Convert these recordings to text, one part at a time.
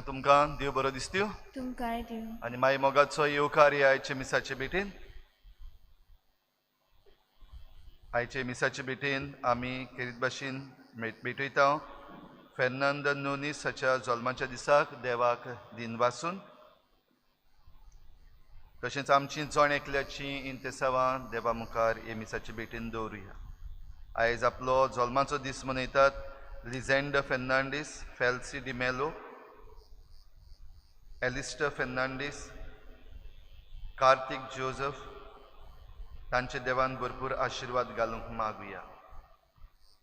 तुमकां देव बरो दिसत्यो तुमकांय देव. आनी मागीर मोगाचो येवकार आयचे मिसाचे भेटेन. आयचे मिसाचे भेटेन आमी खेरीत भाशेन भेटयता फेर्नांद नोनीस हाच्या जल्माच्या दिसाक देवाक दिन वासून. तशेंच आमची जण एकल्याची इंतेसावां देवा मुखार हे मिसाचे भेटेन दवरुया. आयज आपलो जल्माचो दीस मनयतात लिझेंडर फेर्नांडीस, फेल्सी डिमेलो, एलिस्टर फेर्नांडीस, कार्तिक जोसेफ. तांचे देवान भरपूर आशिर्वाद घालूंक मागुया.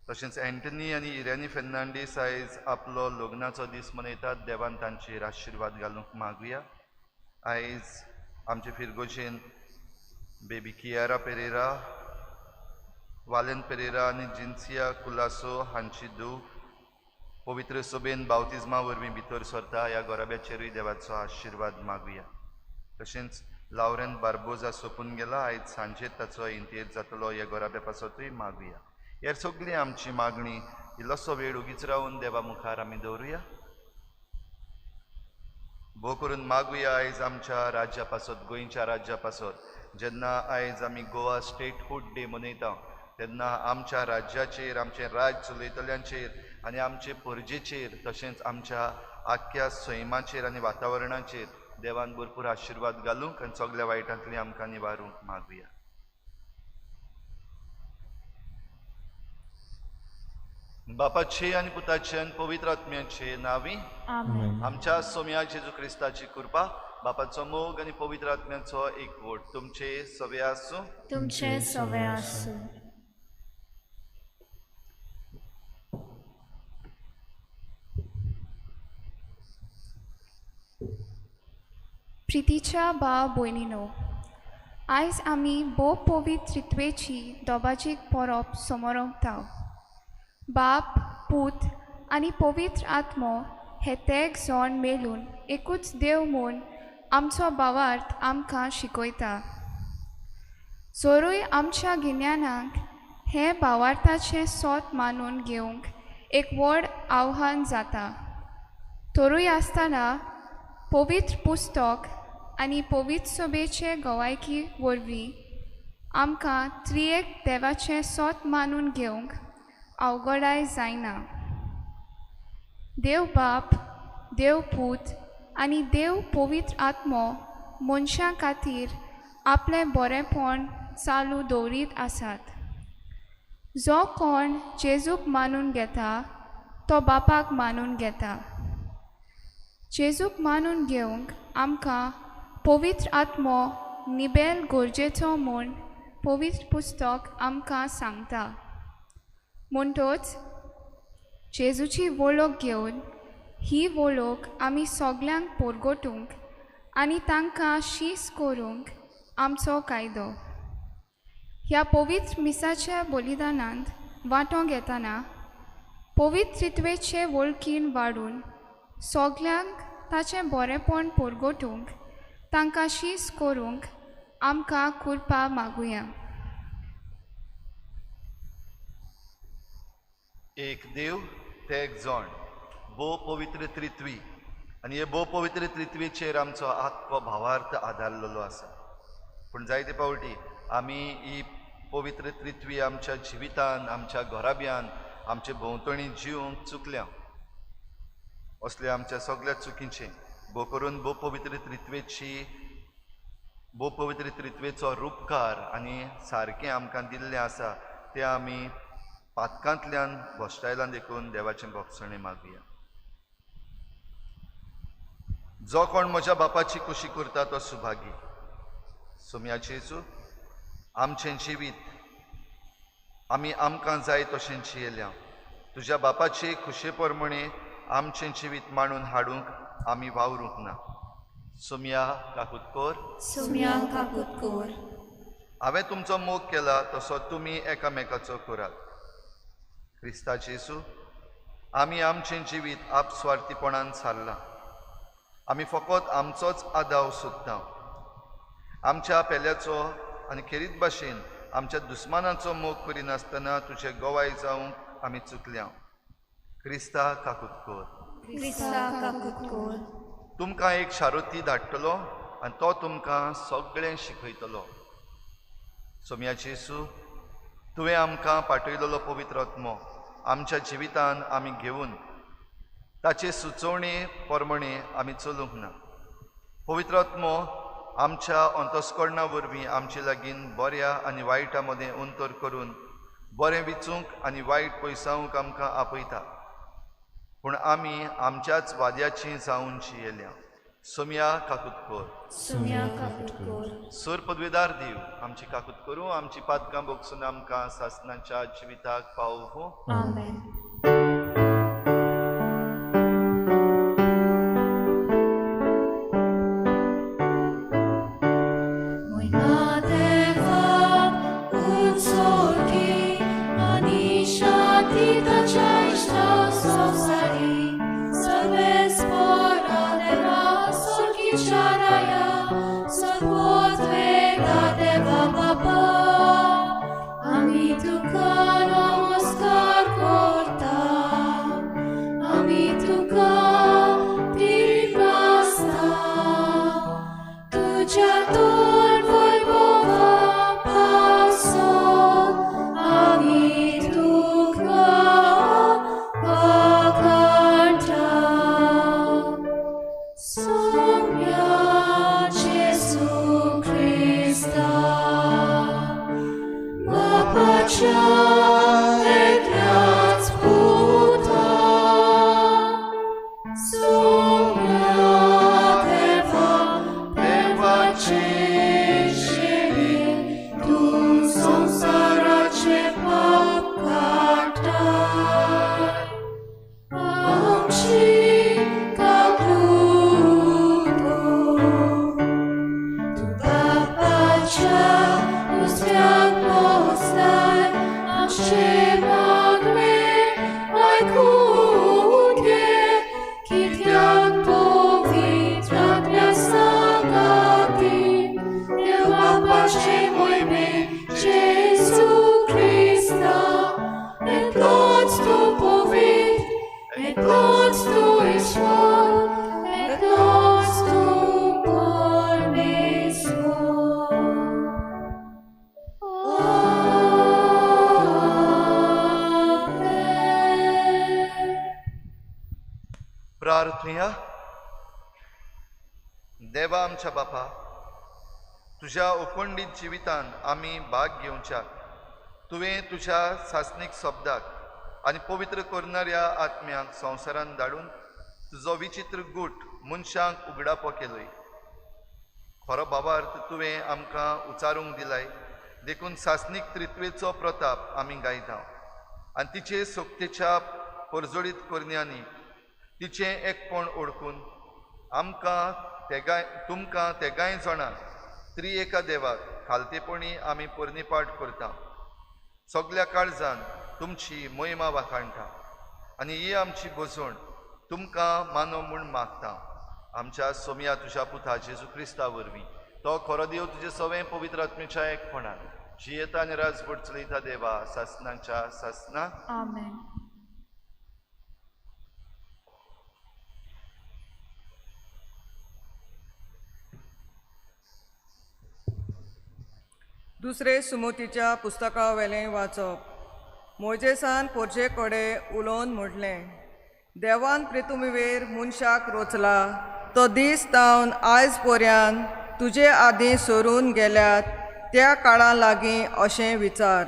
तशेंच एंटनी आनी इरेनी फेर्नांडीस आयज आपलो लग्नाचो दीस मनयतात. देवान तांचेर आशिर्वाद घालूंक मागुया. आयज आमचे फिरगोशेन बेबी कियारा पेरेरा, वालेन पेरेरा आनी जिन्सिया कुलासो हांची धूव पवित्र सभेन बावतिजमा वरवीं भितर सरता. ह्या गोराब्याचेरूय देवाचो आशिर्वाद मागुया. तशेंच लावरेन बार्बोजा सोंपून गेला. आयज सांजेर ताचो इंतेर जातलो. ह्या गोराब्या पासतूय मागुया. हेर सगळी आमची मागणी इल्लोसो वेळ उगीच रावन देवा मुखार आमी दवरुया. भोव करून मागुया आयज आमच्या राज्या पासत, गोंयच्या राज्या पासत जेन्ना आयज आमी गोवा स्टेटहूड डे मनयता तेन्ना आमच्या राज्याचेर, आमचे राज्य चलयतल्यांचेर आनी आमचे परजेचेर तशेंच आमच्या आख्या सैमाचेर आनी वातावरणाचेर देवान भरपूर आशिर्वाद घालूंक आनी सगळ्या वायटांतली आमकां निवारूंक मागुया. बापाचे आनी पुताचे आनी पवित्र आत्म्याचे नांवी आमच्या सोम्या जेजू क्रिस्ताची कृपा, बापाचो मोग आनी पवित्र आत्म्याचो एकवट तुमचे सवे आसूं. तुमचे सवे आसूं. प्रितीच्या भाव भयणीनो, आयज आमी भोव पवित्रित्वेची दोबाजीक परब समोरता. बाप, पूत आनी पवित्र आत्मो हे तेग जण मेळून एकूच देव म्हूण आमचो भावार्थ आमकां शिकयता. जोरूय आमच्या गिन्यानाक हे भावार्थाचें सोत मानून घेवंक एक व्हड आव्हान जाता. तोरूय आसतना पवित्र पुस्तक आनी पवित्र सभेचे गवायकी वरवीं आमकां त्रिएक देवाचें सोत मानून घेवंक अवघडाय जायना. देव बाप, देव पूत आनी देव पवित्र आत्मो मनशां खातीर आपलें बरेंपण चालू दवरीत आसात. जो कोण जेजूक मानून घेता तो बापाक मानून घेता. जेजूक मानून घेवंक आमकां पवित्र आत्मो निबेल गरजेचो म्हूण पवित्र पुस्तक आमकां सांगता. म्हणटच जेजूची वळख घेवन ही वळख आमी सगल्यांक परगटूंक आनी तांकां शीस करूंक आमचो कायदो. ह्या पवित्र मिसाच्या बलिदानांत वांटो घेतना पवित्रित्वेचे वळखीन वाडून सगल्यांक ताचें बरेंपण परगटूंक तांकां शीस करूंक आमकां कृपा मागुया. एक देव तेग जण भोव पवित्र त्रित्वी आनी हे भोव पवित्र त्रित्वेचेर आमचो आख्खो भावार्थ आदारलेलो आसा. पूण जायते फावटी आमी ही पवित्र त्रित्वी आमच्या जिवितान, आमच्या घोराब्यान, आमचे भोंवतणी जिवंक चुकल्या. असले आमच्या सगळ्या चुकींचे भोव करून भोव पवित्र त्रित्वेचो रूपकार आनी सारकें आमकां दिल्लें आसा तें आमी पातकांतल्यान भोश्टायलां देखून देवाचें भोगसणें मागुया. जो कोण म्हज्या बापाची खुशी करता तो सुभागी. सोम्याचे जेजू, आमचें जिवीत आमी आमकां जाय तशें जियेल्या. तुज्या बापाचे खुशे प्रमाणे आमचें जिवीत मांडून हाडूंक आमी वावरूंक ना. सोम्या काकुतकोर, सोम्या काकुतकोर. हांवें तुमचो मोग केला तसो तुमी एकामेकाचो करात. क्रिस्ता जेजू, आमी आमचें जिवीत आपस्वार्थीपणान सारलां. आमी फकत आमचोच आदाव सोदता. आमच्या पेल्याचो आनी खेरीत भाशेन आमच्या दुस्मानाचो मोग करिनासतना तुजें गोवाय जावंक आमी चुकल्या. क्रिस्ता काकुतकोर. क्रिस्ता काकूट कोर तुमकां एक शारोती धाडटलो आनी तो तुमकां सगळें शिकयतलो. सोम्याचे येसू, तुवें आमकां पाठयलेलो पवित्र आत्मो आमच्या जिवितान आमी घेवन ताचे सुचोवणे प्रमाणे आमी चलूंक ना. पवित्र आत्मो आमच्या अंतस्करणा वरवीं आमचे लागीं बऱ्या आनी वायटा मदें अंतर करून बरें विचूंक आनी वायट पयसावंक आमकां आपयता. पूण आमी आमच्याच वाद्याचीं जावनची येल्या. सोम्या काकूट कोर. सुम्या काकूट कोर सर पदवेदार देव आमची काकूट करूं, आमची पातकां भोगसून आमकां सासणाच्या जिविताक पावोवं. आमेन. प्रार्थना. देवा आमच्या बापा, तुझ्या ओकोंडीत जिवितान आमी भाग घेवच्याक तुवें तुज्या सासनीक शब्दाक आनी पवित्र करणाऱ्या आत्म्याक संवसारान धाडून तुजो विचित्र गूट मनशांक उगडापो केलोय. खरो भावार्थ तुवें आमकां उचारूंक दिलाय, देखून सासनीक त्रित्वेचो प्रताप आमी गायता आनी तिचे सोक्तेच्या परजोडीत करण्यांनी तिचें एकपण ओळखून तुमकां तेगाय जाणांक त्रिएका देवाक खालतेपणी आमी परनिपाट करता. सगल्या काळजान तुमची मोहिमा वाखाणटा आनी ही आमची भोसवण तुमकां मानो म्हूण मागता. आमच्या सोम्या तुज्या पुता जेजू क्रिस्ता वरवीं तो खरो देव तुजे सवें पवित्र आत्मेच्या एकपणान जियेता आनी राजभट चलयता देवा सासणाच्या सासना. आमेन. दुसरे सुमोतीच्या पुस्तका वेलें वाचप. मोजेसान पोरचे कडेन उलोवन म्हटलें, देवान प्रितुमीवेर मनशाक रोचला तो दीस तावन आयज पर्यान तुजे आदीं सोरून गेल्यात त्या काळा लागीं अशें विचार.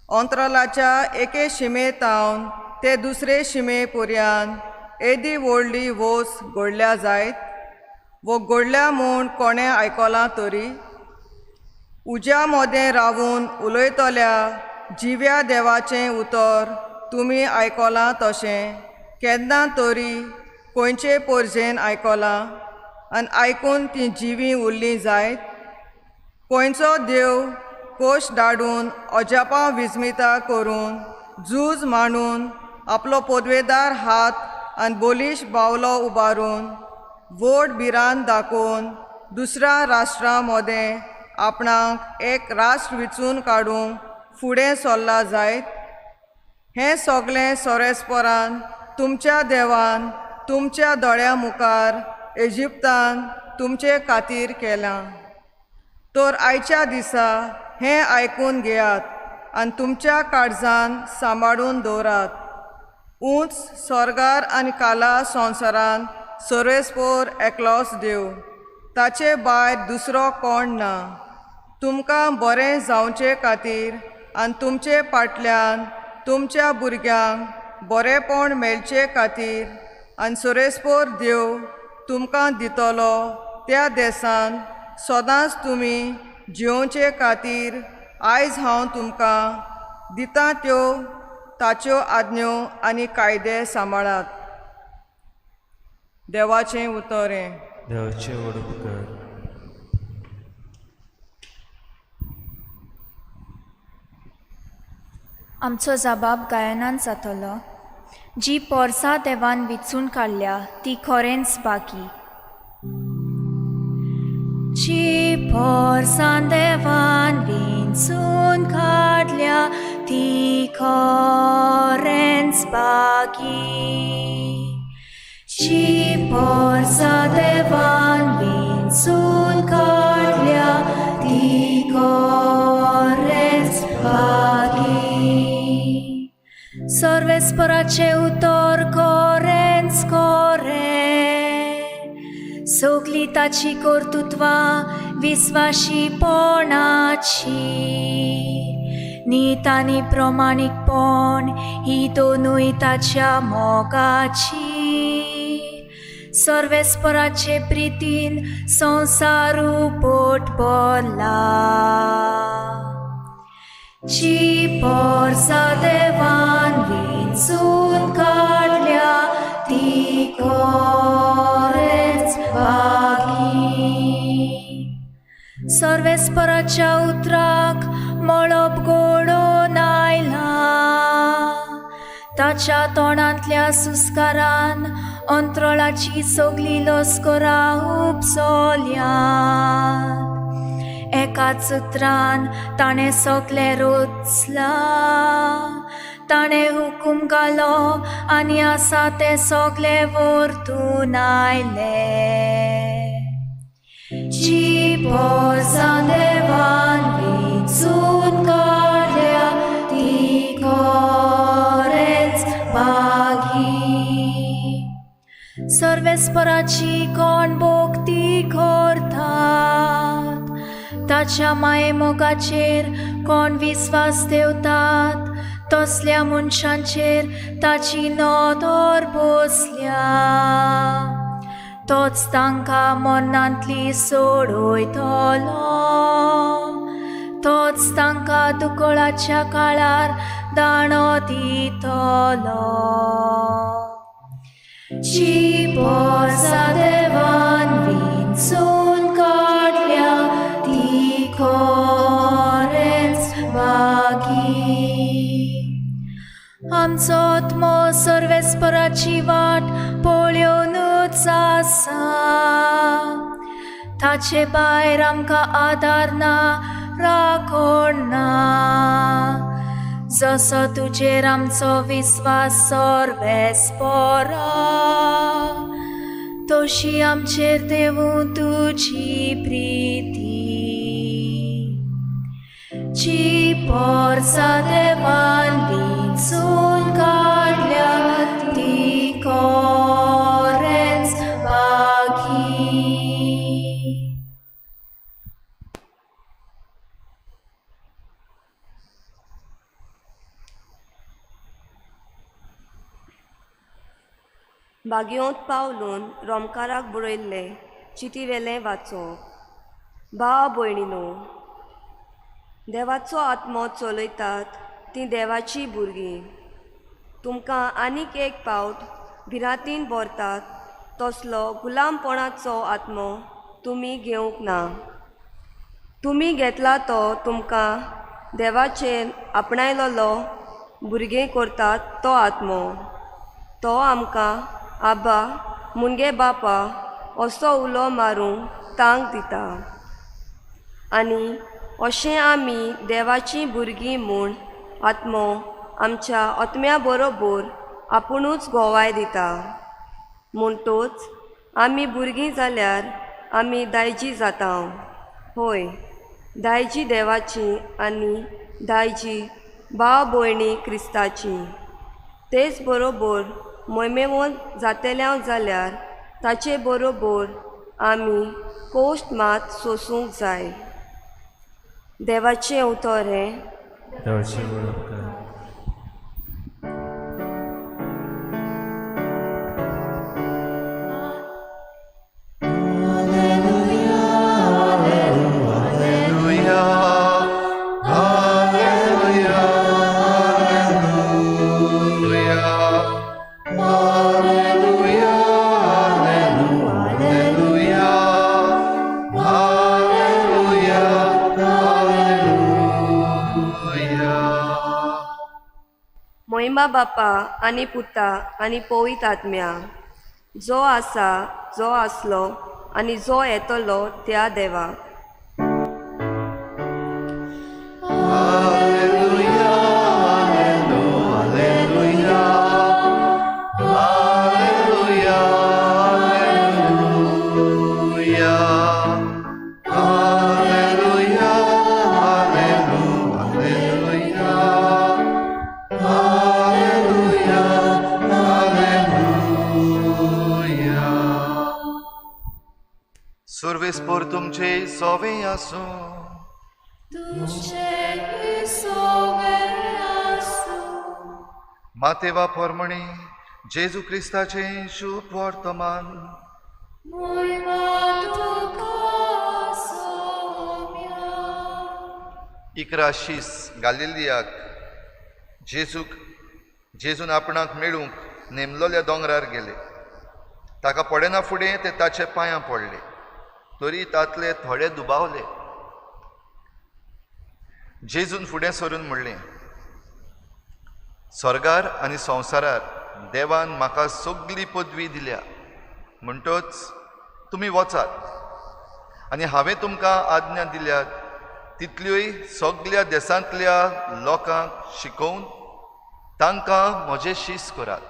अंतरालाच्या एके शिमे तावन ते दुसरे शिमे पर्यान येदी व्हडली वोस घडल्या जायत वो घडल्या म्हूण कोणें आयकलां तरी. उज्या मदें रावून उलयतल्या जिव्या देवाचें उतर तुमी आयकलां तशें केन्ना तरी खंयचे पोरजेन आयकलां आनी आयकून ती जिवी उरलीं जायत. खंयचो देव कोश धाडून अजापां विस्मिता करून झूज मांडून आपलो पदवेदार हात आनी बोलीश बावलो उबारून वोट भिरांत दाखोवन दुसऱ्या राष्ट्रां मदें आपणाक एक राष्ट्र विचून काडूंक फुडें सरला जायत. हें सगलें सोरेस्परान तुमच्या देवान तुमच्या दोळ्या मुखार इजिप्तान तुमचे खातीर केलां. तर आयच्या दिसा हें आयकून घेयात आनी तुमच्या काळजान सांबाळून दवरात. उंच स्वर्गार आनी काला संवसारान सर्वेस्पोर एकलोच देव, ताचे भायर दुसरो कोण ना. तुमकां बरें जावचे खातीर आनी तुमचे फाटल्यान तुमच्या भुरग्यांक बरेंपण मेळचे खातीर आनी सर्वेस्पोर देव तुमकां दितलो त्या देसान सदांच तुमी जिवचे खातीर आयज हांव तुमकां दितां त्यो ताच्यो आज्ञो आनी कायदे सांबाळात. देवाचें उतरें. देवाचे वडूप कर. आमचो जबाब गायनान जातलो. जी पोरसां देवान विचून काडल्या ती खरेंच बाकी. जी पोरसां देवान विचून काडल्या ती खरेंच बाकी. जी पोरसां देवान विचून काडल्या ती खरेंच बाकी. सर्वेस्पराचे उतर खरेंच खरें. सगली ताची कर्तुत्वां विस्वाशीपणाची. नीत आनी प्रमाणीकपण ही दोनूय ताच्या मोगाची. सर्वेस्पराचे प्रितीन संवसार पोट भरला. जी पोरसां देवान विचून काडल्या ती खरेंच बाकी. सर्वेस्पराच्या उतराक मळब घडोवन आयला. ताच्या तोंडांतल्या सुस्कारान अंतरळाची सगली लस्करां उपसोल्या. एकाच उतरान ताणें सगलें रचला. ताणें हुकूम घालो आनी आसा तें सगलें व्हरतून आयलें. जी पोरसां देवान विचून काडल्या ती खरेंच बागी. सर्वेस्पराची कोण भोक्ती करतात. ताच्या माये मोगाचेर कोण विस्वास देवतात. तसल्या मनशांचेर ताची नदर बसल्या. तोच तांकां मरणांतली सोडयतलो. तोच तांकां दुकोळाच्या काळार दाणो दितलो. जी पोरसां देवान विचून काडल्या ती खरेंच बागी. आमचो आत्मो सर्वेस्पराची वाट पळोवनूच आसा. ताचे भायर आमकां आदार ना, राखण ना. जसो तुजेर आमचो विस्वास सर्वेस्परा, तशी आमचेर देवूं तुजी प्रिती. जी पोरसां देवान विचून काडल्या ती खरेंच बागी. बागयोंत पावलून रोमकाराक बरयल्लें चिटीवेलें वाचप. भाव भयणीनो, देवाचो आत्मो चलयतात तीं देवाची भुरगीं. तुमकां आनीक एक पावट भिरांतीन भरतात तसलो गुलामपणाचो आत्मो तुमी घेवंक ना. तुमी घेतला तो तुमकां देवाचेर आपणायलोलो भुरगें करतात तो आत्मो. तो आमकां आबा मुनगे बापा असो उलो मारूंक तांक दिता. आनी अशें आमी देवाची भुरगीं म्हूण आत्मो आमच्या आत्म्या बरोबर आपुणूच गोवाय दिता. म्हणटोच आमी भुरगीं जाल्यार आमी दायजी जाता. होय, दायजी देवाची आनी दायजी भाव भयणी क्रिस्ताची. तेच बरोबर मोहिमेवंत जातल्या जाल्यार ताचे बरोबर आमी कोश्ट मात सोसूंक जाय. देवाचें उतर हें देवाची वळख कर. मोहिमा बापा आनी पुता आनी पवित आत्म्या, जो आसा, जो आसलो आनी जो येतलो त्या देवा. सर्वेस्पर तुमचे सोवे आसूं. मातेवा पोरमणी जेजू क्रिस्ताचे शुभ वर्तमान. इकराशीस गालिलियाक जेजून आपणाक मेळूंक नेमलोल्या दोंगरार गेले. ताका पडेना फुडें ते ताचे पांयां पडले. तरी तातले थोडे दुबावले. जेजून फुडें सरून म्हणलें, स्वर्गार आनी संवसारार देवान म्हाका सगळी पदवी दिल्या. म्हणटच तुमी वचात आनी हांवें तुमकां आज्ञा दिल्यात तितल्योय सगळ्या देशांतल्या लोकांक शिकोवन तांकां म्हजे शीस करात.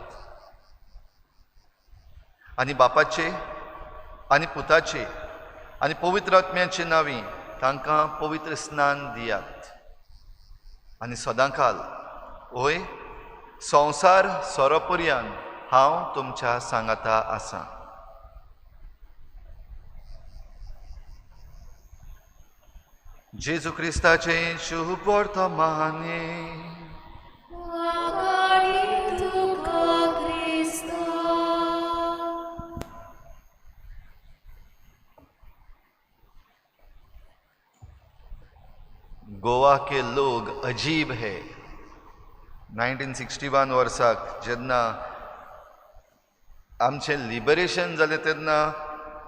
आनी बापाचे आनी पुताचे आनी पवित्र आत्म्याचे नांवी तांकां पवित्र स्नान दियात. आनी सदांकाल, ओय, संवसार सोरोपर्यंत हांव तुमच्या सांगाता आसां. जेजू क्रिस्ताचे शुभ वर्तमान. गोवा के लोग अजीब है. 1961 वर्साक जेन्ना आमचें लिबरेशन जालें तेन्ना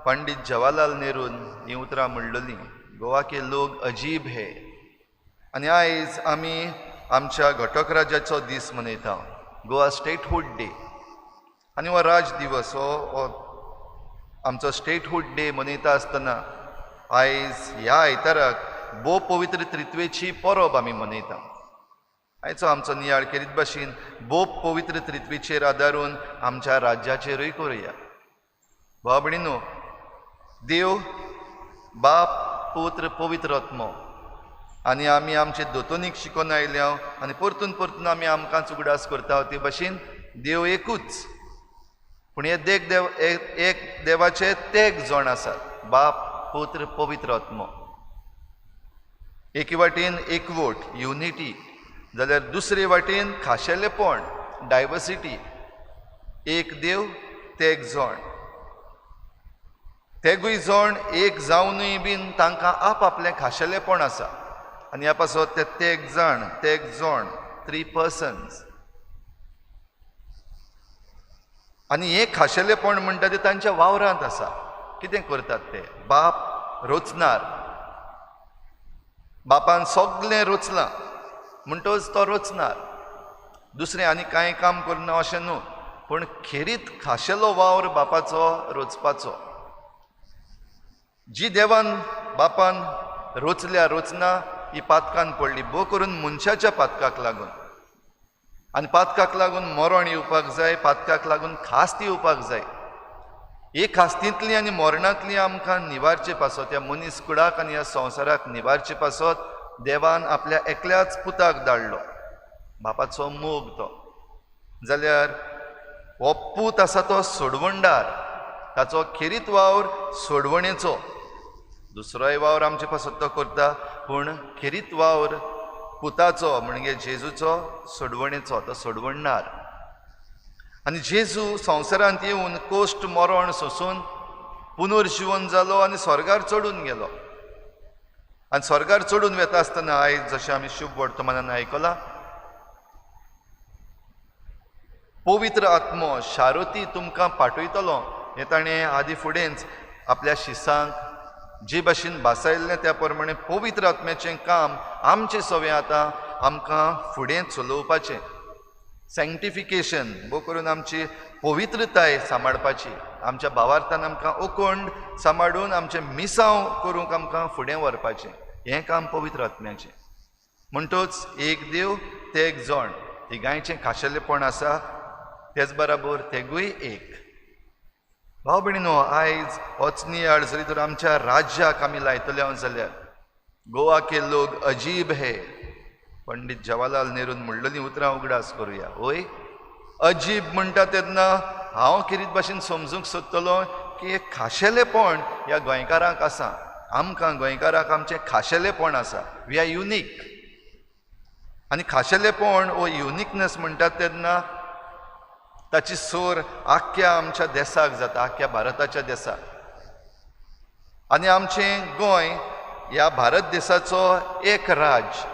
पंडीत जवाहरलाल नेरून हीं उतरां म्हणलेलीं, गोवा के लोग अजीब है. आनी आयज आमी आमच्या घटक राज्याचो दीस मनयता, गोवा स्टेटहूड डे. आनी हो राज दिवस हो आमचो स्टेटहूड डे मनयता आसतना आयज ह्या आयताराक भोव पवित्र त्रित्वेची परब आमी मनयता. आयचो आमचो नियाळ केरीत भाशेन भोव पवित्र त्रित्वेचेर आदारून आमच्या राज्याचेरूय करुया. भाव भयणीनो, देव बाप, पुत्र, पवित्र आत्मो आनी आमी आमचे दोतोनीक शिकोवन आयल्या आनी परतून परतून आमी आमकांच उगडास करता ते भाशेन देव एकूच, पूण एक देवाचे तेग जण आसात, बाप, पुत्र, पवित्र आत्मो. एके वाटेन एकवट, युनिटी, जाल्यार दुसरे वाटेन खाशेलेपण, डायवर्सिटी. एक देव तेग जण, तेगूय जण एक जावनूय बीन तांकां आपआपलें खाशेलेपण आसा. आनी ह्या पासत ते तेग जण 3 persons. आनी हे खाशेलेपण म्हणटा ते तांच्या वावरांत आसा. कितें करतात ते? बाप रोचणार, बापान सगळें रोचलां म्हणटच तो रोचणार. दुसरें आनी कांय काम करना अशें न्हू, पूण खेरीत खाशेलो वावर बापाचो रोचपाचो. जी देवान बापान रोचना ही पातकान पडली, भोव करून मनशाच्या पातकाक लागून. आनी पातकाक लागून मरण येवपाक जाय, पातकाक लागून खास्त येवपाक जाय. एक खास्तींतली आनी मोरणांतली आमकां निवारचे पासत, ह्या मनीस कुळाक आनी ह्या संवसाराक निवारचे पासत देवान आपल्या एकल्याच पुताक धाडलो, बापाचो मोग तो. जाल्यार हो पूत आसा तो सोडवणदार, ताचो खेरीत वावर सोडवणेचो. दुसरोय वावर आमचे पासत तो करता, पूण खेरीत वावर पुताचो म्हणजे जेजूचो सोडवणेचो, तो सोडवणदार. आनी जेजू संवसारांत येवन कोश्ट मरण सोंसून पुनर्जीवन जालो आनी स्वर्गार चडून गेलो. आनी स्वर्गार चडून वेता आसतना आयज जशें आमी शुभ वर्तमानान आयकलां, पवित्र आत्मो शारोती तुमकां पाठयतलो हें ताणें आदी फुडेंच आपल्या शिसांक जे भाशेन भासायल्लें त्या प्रमाणे पवित्र आत्म्याचें काम आमचें सवें आतां आमकां फुडें चलोवपाचें. सँक्टिफिकेशन बो करून आमची पवित्रताय सांबाळपाची, आमच्या भावार्थान आमकां ओकोंड सांबाळून आमचें मिसांव करूंक आमकां फुडें व्हरपाचें, हें काम पवित्र आत्म्याचें. म्हणटूच एक देव ते एक जण, तिगांयचें खाशेलेपण आसा, तेच बराबर तेगूय एक. भाव भयणीनो, आयज होच नियाळ जरी तर आमच्या राज्याक आमी लायतले जाल्यार गोवा के लोग अजीब है, पंडीत जवाहरलाल नेरून म्हणलेलीं उतरां उगडास करुया. वय अजीब म्हणटा तेन्ना हांव किरीत भाशेन समजूंक सोदतलो की एक खाशेलेपण ह्या गोंयकारांक आसा, आमकां गोंयकारांक आमचें खाशेलेपण आसा. We are unique. आनी खाशेलेपण वो युनिकनेस म्हणटात तेन्ना ताची सोर आख्ख्या आमच्या देशाक जाता, आख्ख्या भारताच्या देशाक. आनी आमचें गोंय ह्या भारत देशाचो एक राज्य.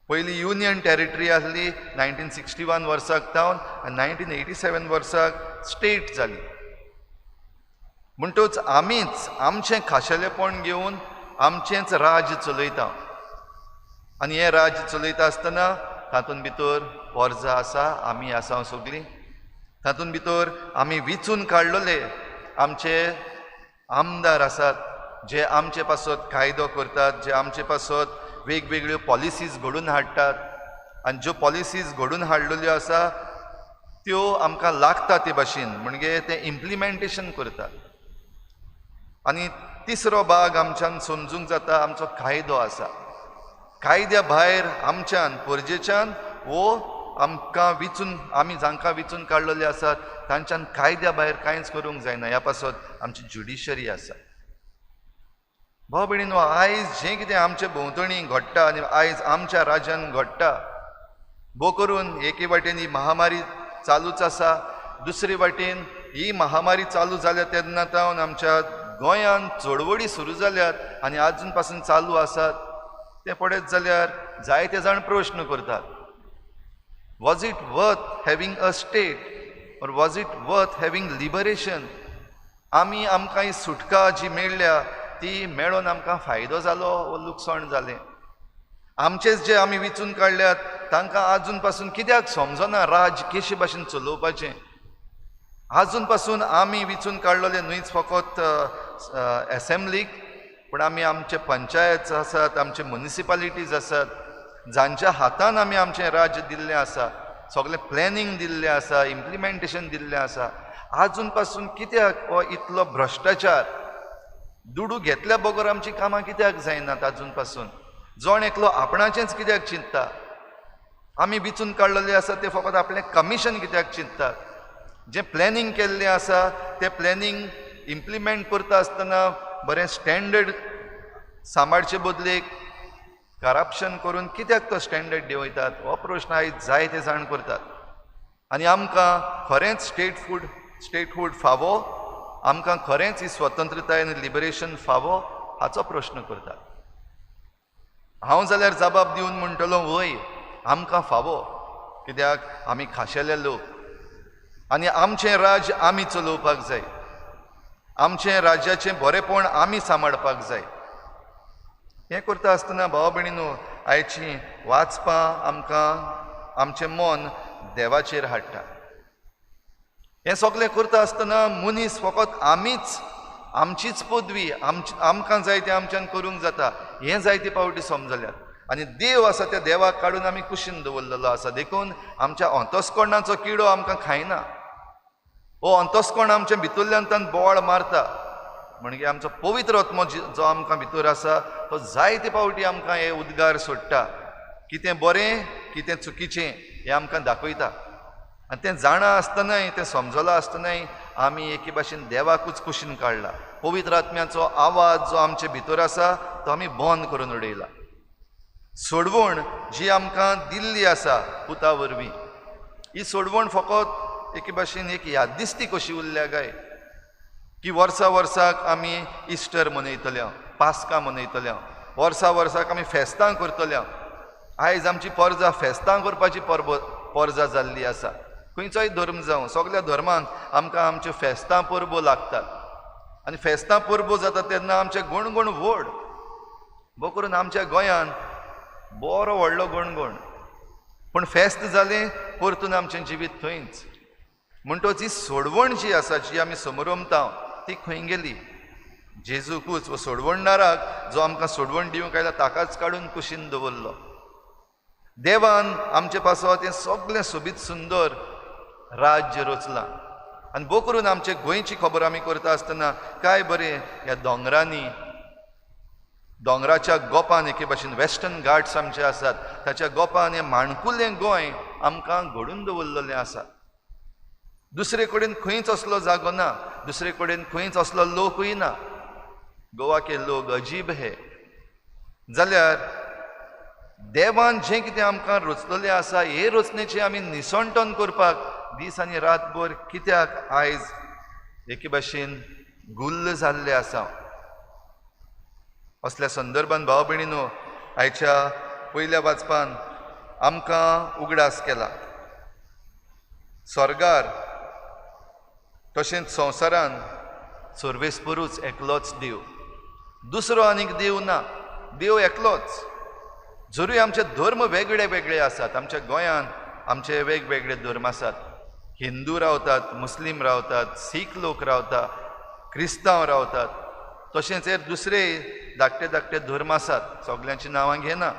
पयलीं युनियन टेरिटरी आसली 1961 वर्साक जावन आनी 1987 वर्साक स्टेट जाली. म्हणटूच आमीच आमचें खाशेलेपण घेवन आमचेंच राज्य चलयता. आनी हें राज्य चलयता आसतना तातूंत भितर वर्जां आसा, आमी आसा सगळीं. तातूंत भितर आमी वेंचून काडलेले आमचे आमदार आसात, जे आमचे पासत कायदो करतात, जे आमचे पासत वेगवेगळ्यो पॉलिसीज घडोवन हाडटात. आनी ज्यो पॉलिसीज घडोवन हाडलेल्यो आसा त्यो आमकां लागता ते भाशेन म्हणजे ते इम्प्लिमेंटेशन करतात. आनी तिसरो भाग आमच्यान समजूंक जाता आमचो कायदो आसा. कायद्या भायर आमच्यान परजेच्यान वो आमकां विचून, आमी जांकां विचून काडलेले आसात तांच्यान कायद्या भायर कांयच करूंक जायना. ह्या पासत आमची ज्युडिशरी आसा. भाव भयणीनो, आयज जें कितें आमचे भोंवतणी घडटा आनी आयज आमच्या राज्यान घडटा, बो करून एके वाटेन ही महामारी चालूच आसा, दुसरे वाटेन ही महामारी चालू जाल्या तेन्ना तावन आमच्या गोंयांत चळवळी सुरू जाल्यात आनी आजून पासून चालू आसात. ते पळयत जाल्यार जायते जाण प्रश्न करतात, was it worth having a state or was it worth having liberation? आमकां ही सुटका जी मेळ्ळ्या ती मेळोन आमकां फायदो जालो वो लुकसाण जालें? आमचेच जे आमी विचून काडल्यात तांकां आजून पासून कित्याक समजना राज केशे भाशेन चलोवपाचें? आजून पासून आमी विचून काडलेले न्हूच फकत एसेंब्लीक, पूण आमी आमचे पंचायत आसात, आमचे म्युनिसिपालिटीज आसात, जांच्या हातान आमी आमचें राज्य दिल्लें आसा, सगळें प्लॅनिंग दिल्लें आसा, इम्प्लिमेंटेशन दिल्लें आसा. आजून पासून कित्याक हो इतलो भ्रश्टाचार? दुडू घेतल्या बगर आमची कामां कित्याक जायनात आजून पासून? जोण एकलो आपणाचेंच कित्याक चिंतता? आमी विचून काडलेले आसा ते फकत आपलें कमिशन कित्याक चिंततात? जें प्लॅनिंग केल्लें आसा तें प्लॅनिंग इम्प्लिमेंट करता आसतना बरें स्टँडर्ड सांबाळचे बदलेक करप्शन करून कित्याक तो स्टँडर्ड देंवयतात? हो प्रश्न आयज जायते जाण करतात. आनी आमकां खरेंच स्टेटहूड फावो? आमकां खरेंच ही स्वतंत्रताय आनी लिबरेशन फावो? हाचो प्रश्न करतात. हांव जाल्यार जबाब दिवन म्हणटलो वय, आमकां फावो, कित्याक आमी खाशेले लोक आनी आमचें राज्य आमी चलोवपाक जाय, आमचें राज्याचें बरेंपण आमी सांबाळपाक जाय. हें करता आसतना भाव भयणीनो, आयचीं वाचपां आमकां आमचें मन देवाचेर हाडटा. हें सगळें करता आसतना मनीस फकत आमीच, आमचीच पदवी, आमकां जाय तें आमच्यान करूंक जाता, हें जायते पावटी समजल्यात. आनी देव आसा त्या देवाक काडून आमी कुशीन दवरलेलो आसा, देखून आमच्या अंतस्करणाचो किडो आमकां खायना. हो अंतस्कोण आमच्या भितरल्यान तान बोवाळ मारता म्हणजे आमचो पवित्र आत्मो जो आमकां भितर आसा तो जायते पावटी आमकां हे उद्गार सोडटा कितें बरें कितें चुकीचें हें आमकां दाखयता आनी तें जाणा आसतनाय तें समजलां आसतनाय आमी एके भाशेन देवाकूच कुशीन काडला पवित्र आत्म्याचो आवाज जो आमचे भितर आसा तो आमी बंद करून उडयला सोडवण जी आमकां दिल्ली आसा पुता वरवीं ही सोडवण फकत एके भाशेन एक याददिस्ती कशी उरल्या काय की वर्सा वर्साक आमी इस्टर मनयतल्या पास्का मनयतल्या वर्सा वर्साक आमी फेस्तां करतल्या आयज आमची परजा फेस्तां करपाची परजा जाल्ली आसा खंयचोय धर्म जावं सगळ्या धर्मांक आमकां आमच्यो फेस्तां परबो लागतात आनी फेस्तां परबो जाता तेन्ना आमचे गणगण व्हड भो करून आमच्या गोंयांत बरो व्हडलो गणगण पूण फेस्त जालें परतून आमचें जिवीत थंयच म्हणटच ही सोडवण जी आसा जी आमी समरमता ती खंय गेली जेजूकूच वो सोडवणदाराक जो आमकां सोडवण दिवंक आयला ताकाच काडून कुशीन दवरलो देवान आमचे पासत हें सगळें सोबीत सुंदर राज्य रचलां आनी भो करून आमचे गोंयची खबर आमी करता आसतना काय बरें ह्या दोंगरांनी दोंगराच्या गोपान एके भाशेन वेस्टर्न घाट्स आमचे आसात ताच्या गोपान हें माणकुलें गोंय आमकां घडून दवरलेलें आसा दुसरे कडेन खंयच असलो जागो ना दुसरे कडेन खंयच असलो लोकूय ना गोवा के लोक अजीब हे जाल्यार देवान जें कितें आमकां रचलेलें आसा हे रचनेचें आमी निसंटन करपाक दीस आनी रातभर कित्याक आयज एके भाशेन गुल्ल जाल्ले आसा असल्या संदर्भान भाव भयणीनो आयच्या पयल्या वाचपान आमकां उगडास केला स्वर्गार तशेंच संवसारान सर्वेस्परूच एकलोच देव दुसरो आनीक देव ना देव एकलोच जरूय आमचे धर्म वेगळे वेगळे आसात आमच्या गोंयांत आमचे वेगवेगळे धर्म आसात हिंदू रावतात मुस्लीम रावतात सीख लोक रावतात क्रिस्तांव रावतात तशेंच हेर दुसरे धाकटे धाकटे धर्म आसात सगळ्यांची नांवां घेना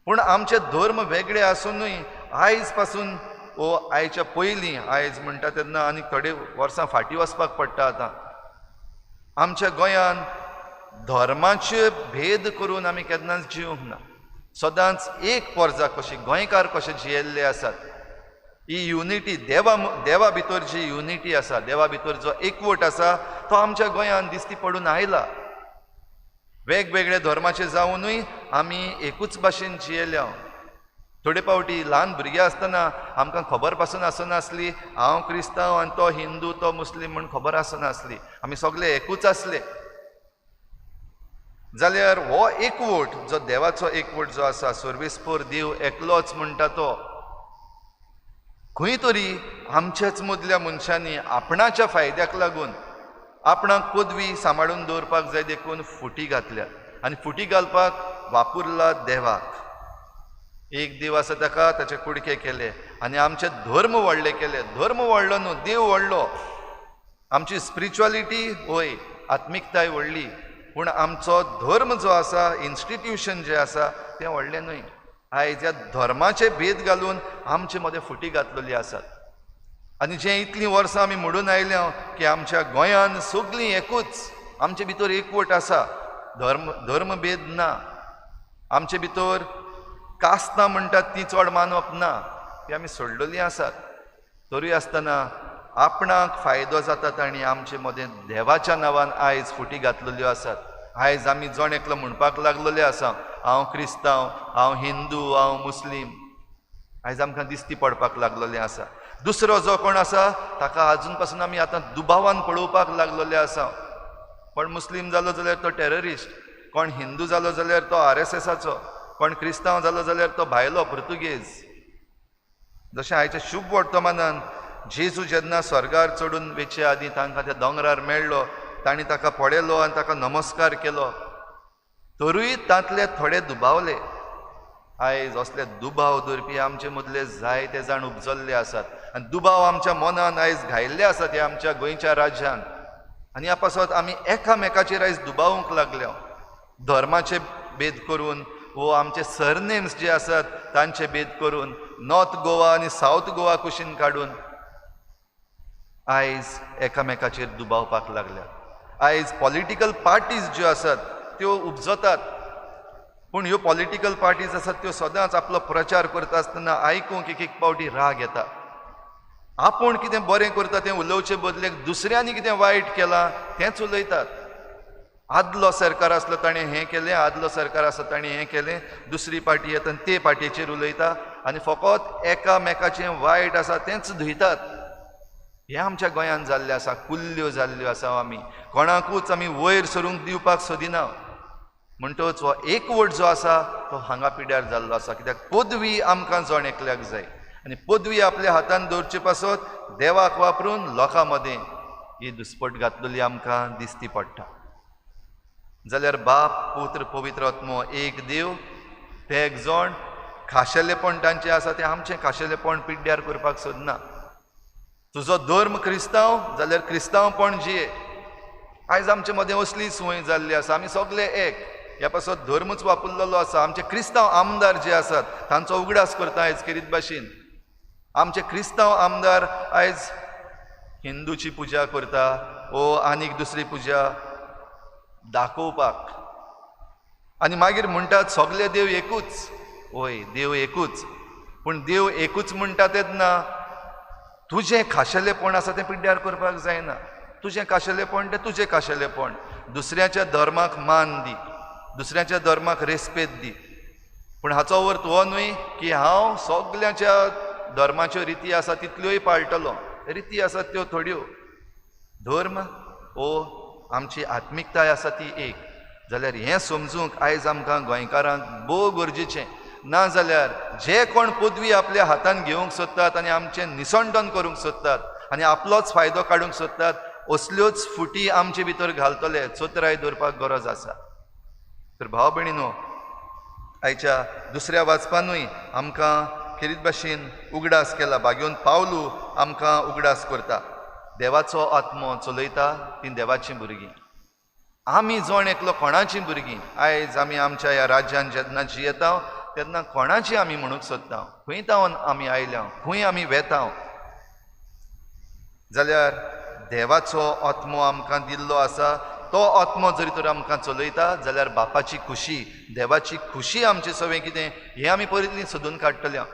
पूण आमचे धर्म वेगळे आसुनूय आयज पासून वो आयच्या पयलीं आयज म्हणटा तेन्ना आनी थोडे वर्सां फाटीं वचपाक पडटा आतां आमच्या गोंयांत धर्माचे भेद करून आमी केन्नाच जिवंक ना सदांच एक परजा कशी गोंयकार कशे जियेल्ले आसात ही युनिटी देवा भितर जी युनिटी आसा देवा भितर जो एकवट आसा तो आमच्या गोंयांत दिसती पडून आयला वेगवेगळे धर्माचे जावनूय आमी एकूच भाशेन जियेल्या थोडे पावटी ल्हान भुरगे आसतना आमकां खबर पासून आसनासली हांव क्रिस्तांव आनी तो हिंदू तो मुस्लीम म्हूण खबर आसनासली आमी सगळे एकूच आसले जाल्यार हो एकवट जो देवाचो एकवट जो आसा सर्वेस्पर देव एकलोच म्हणटा तो खंय तरी आमच्याच मदल्या मनशांनी आपणाच्या फायद्याक लागून आपणाक पदवी सांबाळून दवरपाक जाय देखून फुटी घातल्यात आनी फुटी घालपाक वापरला देवाक एक देव आसा ताका ताचे कुडके केले आनी आमचे धर्म व्हडले केले धर्म व्हडलो न्हू देव व्हडलो आमची स्पिरिच्युअलिटी होय आत्मिकताय व्हडली पूण आमचो धर्म जो आसा इन्स्टिट्यूशन जें आसा तें व्हडलें न्हय आयज ह्या धर्माचे भेद घालून आमचे मदें फुटी घातलेली आसात आनी जें इतलीं वर्सां आमी म्हणून आयल्या की आमच्या गोंयांत सगळीं एकूच आमचे भितर एकवट आसा धर्म भेद ना आमचे भितर कास्तां म्हणटात ती चड मानप ना ती आमी सोडलेलीं आसात तरी आसतना आपणाक फायदो जातात आनी आमचे मदें देवाच्या नांवान आयज फुटी घातलेल्यो आसात आयज आमी जण एकलो म्हणपाक लागलेले आसा हांव क्रिस्तांव हांव हिंदू हांव मुस्लीम आयज आमकां दिसती पडपाक लागलेलें आसा दुसरो जो कोण आसा ताका आजून पासून आमी आतां दुबावान पळोवपाक लागलेले आसा कोण मुस्लीम जालो जाल्यार तो टेररिस्ट कोण हिंदू जालो जाल्यार तो RSSाचो कोण क्रिस्तांव जालो जाल्यार तो भायलो पुर्तुगेज जशें आयच्या शुभ वर्तमानान जेजू जेन्ना स्वर्गार चडून वेचे आदीं तांकां त्या दोंगरार मेळ्ळो तांणी ताका पळयलो आनी ताका नमस्कार केलो तरूय तांतले थोडे दुबावले आयज असले दुबाव धरपी आमचे मदले जायते जाण उपजल्ले आसात आनी दुबाव आमच्या मनान आयज घायिल्ले आसात ह्या आमच्या गोंयच्या राज्यांत आनी ह्या पासत आमी एकामेकाचेर आयज दुबावूंक लागल्या धर्माचे भेद करून वो आमचे सरनेम्स जे आसात तांचे भेद करून नॉर्थ गोवा आनी सावथ गोवा कुशीन काडून आयज एकामेकाचेर दुबावपाक लागल्यात. आयज पॉलिटिकल पार्टीज ज्यो आसात त्यो उपजतात, पूण ह्यो पॉलिटिकल पार्टीज आसात त्यो सदांच आपलो प्रचार करता आसतना आयकूंक एक पावटी राग येता. आपूण कितें बरें करता तें उलोवचे बदलेक दुसऱ्यांनी कितें वायट केलां तेंच उलयतात. आदलो सरकार आसलो ताणें हें केलें, आदलो सरकार आसा ताणें हें केलें, दुसरी पार्टी येता ते पार्टीचेर उलयता आनी फकत एकामेकाचें वायट आसा तेंच धुयतात. हें आमच्या गोंयांत जाल्लें आसा. कुल्ल्यो जाल्ल्यो आसा आमी, कोणाकूच आमी वयर सरूंक दिवपाक सोदिना. म्हणटच हो एकवट जो आसा तो हांगा पिड्यार जाल्लो आसा. कित्याक पदवी आमकां जण एकल्याक जाय आनी पदवी आपल्या हातान दवरचे पासत देवाक वापरून लोकां मदें ही दुस्पट घातलेली आमकां दिसती पडटा. जाल्यार बाप, पुत्र, पवित्र आत्मो एक देव, ते एक जण. खाशेलेपण तांचें आसा तें आमचें खाशेलेपण पिड्ड्यार करपाक सोदना. तुजो धर्म क्रिस्तांव जाल्यार क्रिस्तांवपण जिये. आयज आमचे मदें असली सुवय जाल्ली आसा. आमी सगळे एक, ह्या पासत धर्मूच वापरलेलो आसा. आमचे क्रिस्तांव आमदार जे आसात तांचो उगडास करता आयज खेरीत भाशेन. आमचे क्रिस्तांव आमदार आयज हिंदूची पुजा करता ओ आनीक दुसरी पुजा दाखोवपाक, आनी मागीर म्हणटात सगळे देव एकूच. ओय, देव एकूच, पूण देव एकूच म्हणटा तेन्ना तुजें खाशेलेपण आसा तें पिड्ड्यार करपाक जायना. तुजें खाशेलेपण तें तुजें खाशेलेपण. दुसऱ्याच्या धर्माक मान दी, दुसऱ्याच्या धर्माक रेस्पेद दी. पूण हाचो अर्थ हो न्हय की हांव सगळ्याच्या धर्माच्यो रिती आसा तितल्योय पाळटलो. रिती आसात त्यो थोड्यो. धर्म ओ आमची आत्मिकताय आसा ती एक. जाल्यार हें समजूंक आयज आमकां गोंयकारांक भोव गरजेचें. ना जाल्यार जे कोण पदवी आपल्या हातान घेवंक सोदतात आनी आमचें निसंडन करूंक सोदतात आनी आपलोच फायदो काडूंक सोदतात, असल्योच फुटी आमचे भितर घालतले, चोतराय दवरपाक गरज आसा. तर भाव भयणीनो, आयच्या दुसऱ्या वाचपानूय आमकां खेरीत भाशेन उगडास केला. भाग्योन पावलू आमकां उगडास करता. देवाचो आत्मो चलयता ती देवाचीं भुरगीं. आमी जण एकलो कोणाचीं भुरगीं. आयज आमी आमच्या ह्या राज्यान जेन्ना जियेता तेन्ना कोणाची आमी म्हणूंक सोदता, खंय तावन आमी आयल्या, खंय आमी वेता. जाल्यार देवाचो आत्मो आमकां दिल्लो आसा. तो आत्मो जरी तर आमकां चलयता जाल्यार बापाची खुशी, देवाची खुशी आमचे सगळें कितें हें आमी पयलीं सोदून काडटल्या.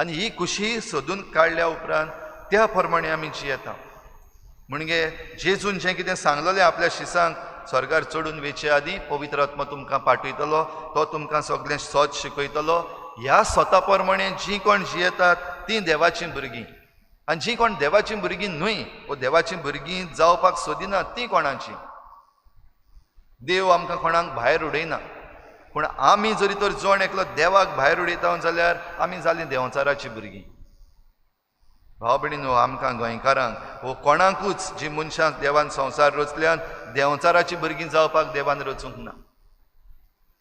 आनी ही खुशी सोदून काडल्या उपरांत त्या प्रमाणे आमी जियेता. म्हणजे जेजून जें कितें सांगलेलें आपल्या शिसांक, स्वर्गार चडून वेचे आदी पवित्र आत्मा तुमकां पाठयतलो, तो तुमकां सगळें सच शिकयतलो. ह्या स्वता प्रमाणे जीं कोण जियेतात तीं देवाचीं भुरगीं. आनी जीं कोण देवाचीं भुरगीं न्हय वो देवाचीं भुरगीं जावपाक सोदिना तीं कोणाचीं. देव आमकां कोणाक भायर उडयना, पूण आमी जरी तर जण एकलो देवाक भायर उडयता जाल्यार आमी जालीं देंवचाराचीं भुरगीं. भाव भयणीनो, आमकां गोंयकारांक वो कोणाकूच जी मनशांक देवान संवसार रचल्यान देंवचाराचीं भुरगीं जावपाक देवान रचूंक ना.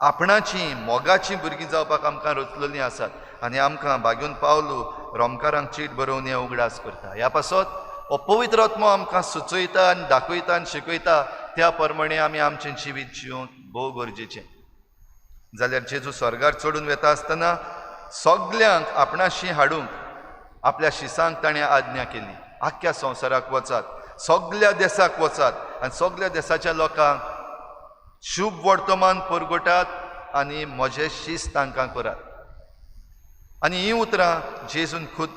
आपणाचीं मोगाचीं भुरगीं जावपाक आमकां रचलेलीं आसात. आनी आमकां भाग्यून पावलू रोमकारांक चीट बरोवन हें उगडास करता. ह्या पासत हो पवित्र आत्मो आमकां सुचयता आनी दाखयता आनी शिकयता. त्या प्रमाणे आमी आमचें जिवीत जिवंक भोव गरजेचें. जाल्यार जेजू स्वर्गार चडून वेता आसतना सगल्यांक आपणाशी हाडूंक आपल्या शिसांक ताणें आज्ञा केली. आख्ख्या संवसाराक वचात, सगळ्या देशाक वचात आनी सगळ्या देशाच्या लोकांक शुभ वर्तमान परगटात आनी म्हजें शिस्त तांकां करात. आनी हीं उतरां जेजून खूद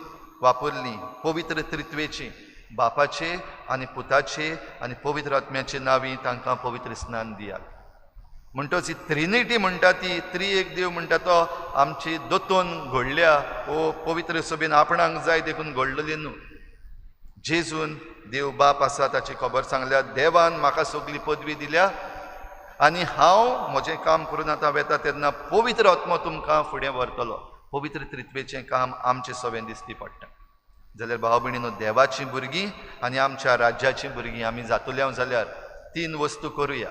वापरलीं पवित्र त्रित्वेची, बापाचे आनी पुताचे आनी पवित्र आत्म्याचे नांवी तांकां पवित्र स्नान दियात. म्हणटच ही ट्रिनिटी म्हणटा ती एक देव म्हणटा तो आमची दोतोन घडल्या ओ पवित्र सभेन आपणाक जाय देखून घडलेली न्हू. जेजून देव बाप आसा ताची खबर सांगल्या. देवान म्हाका सगळी पदवी दिल्या आनी हांव म्हजें काम करून आतां वेता तेन्ना पवित्र आत्मो तुमकां फुडें व्हरतलो. पवित्र त्रित्वेचें काम आमचे सभेन दिसती पडटा. जाल्यार भाव भयणीनो, देवाचीं भुरगीं आनी आमच्या राज्याचीं भुरगीं आमी जातुल्या जाल्यार 3 वस्तू करुया.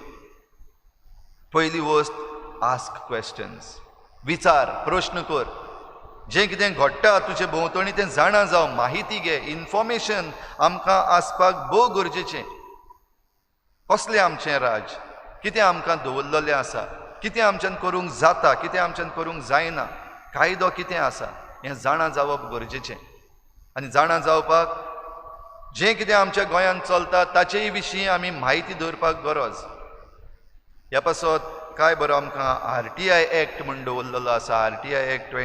पयली वस्त, आस्क क्वेश्चन्स. विचार, प्रश्न कर. जें कितें घडटा तुजे भोंवतणी तें जाणा जावं, माहिती घे. इन्फॉर्मेशन आमकां आसपाक भोव गरजेचें. कसलें आमचें राज, कितें आमकां दवरलेलें आसा, कितें आमच्यान करूंक जाता, कितें आमच्यान करूंक जायना, कायदो कितें आसा हें जाणा जावप गरजेचें. आनी जाणा जावपाक जें कितें आमच्या गोंयांत चलता ताचेय विशीं आमी म्हायती दवरपाक गरज. ह्या पासत काय बरो आमकां RTI एक्ट म्हूण दवरलेलो आसा, RTI एक्ट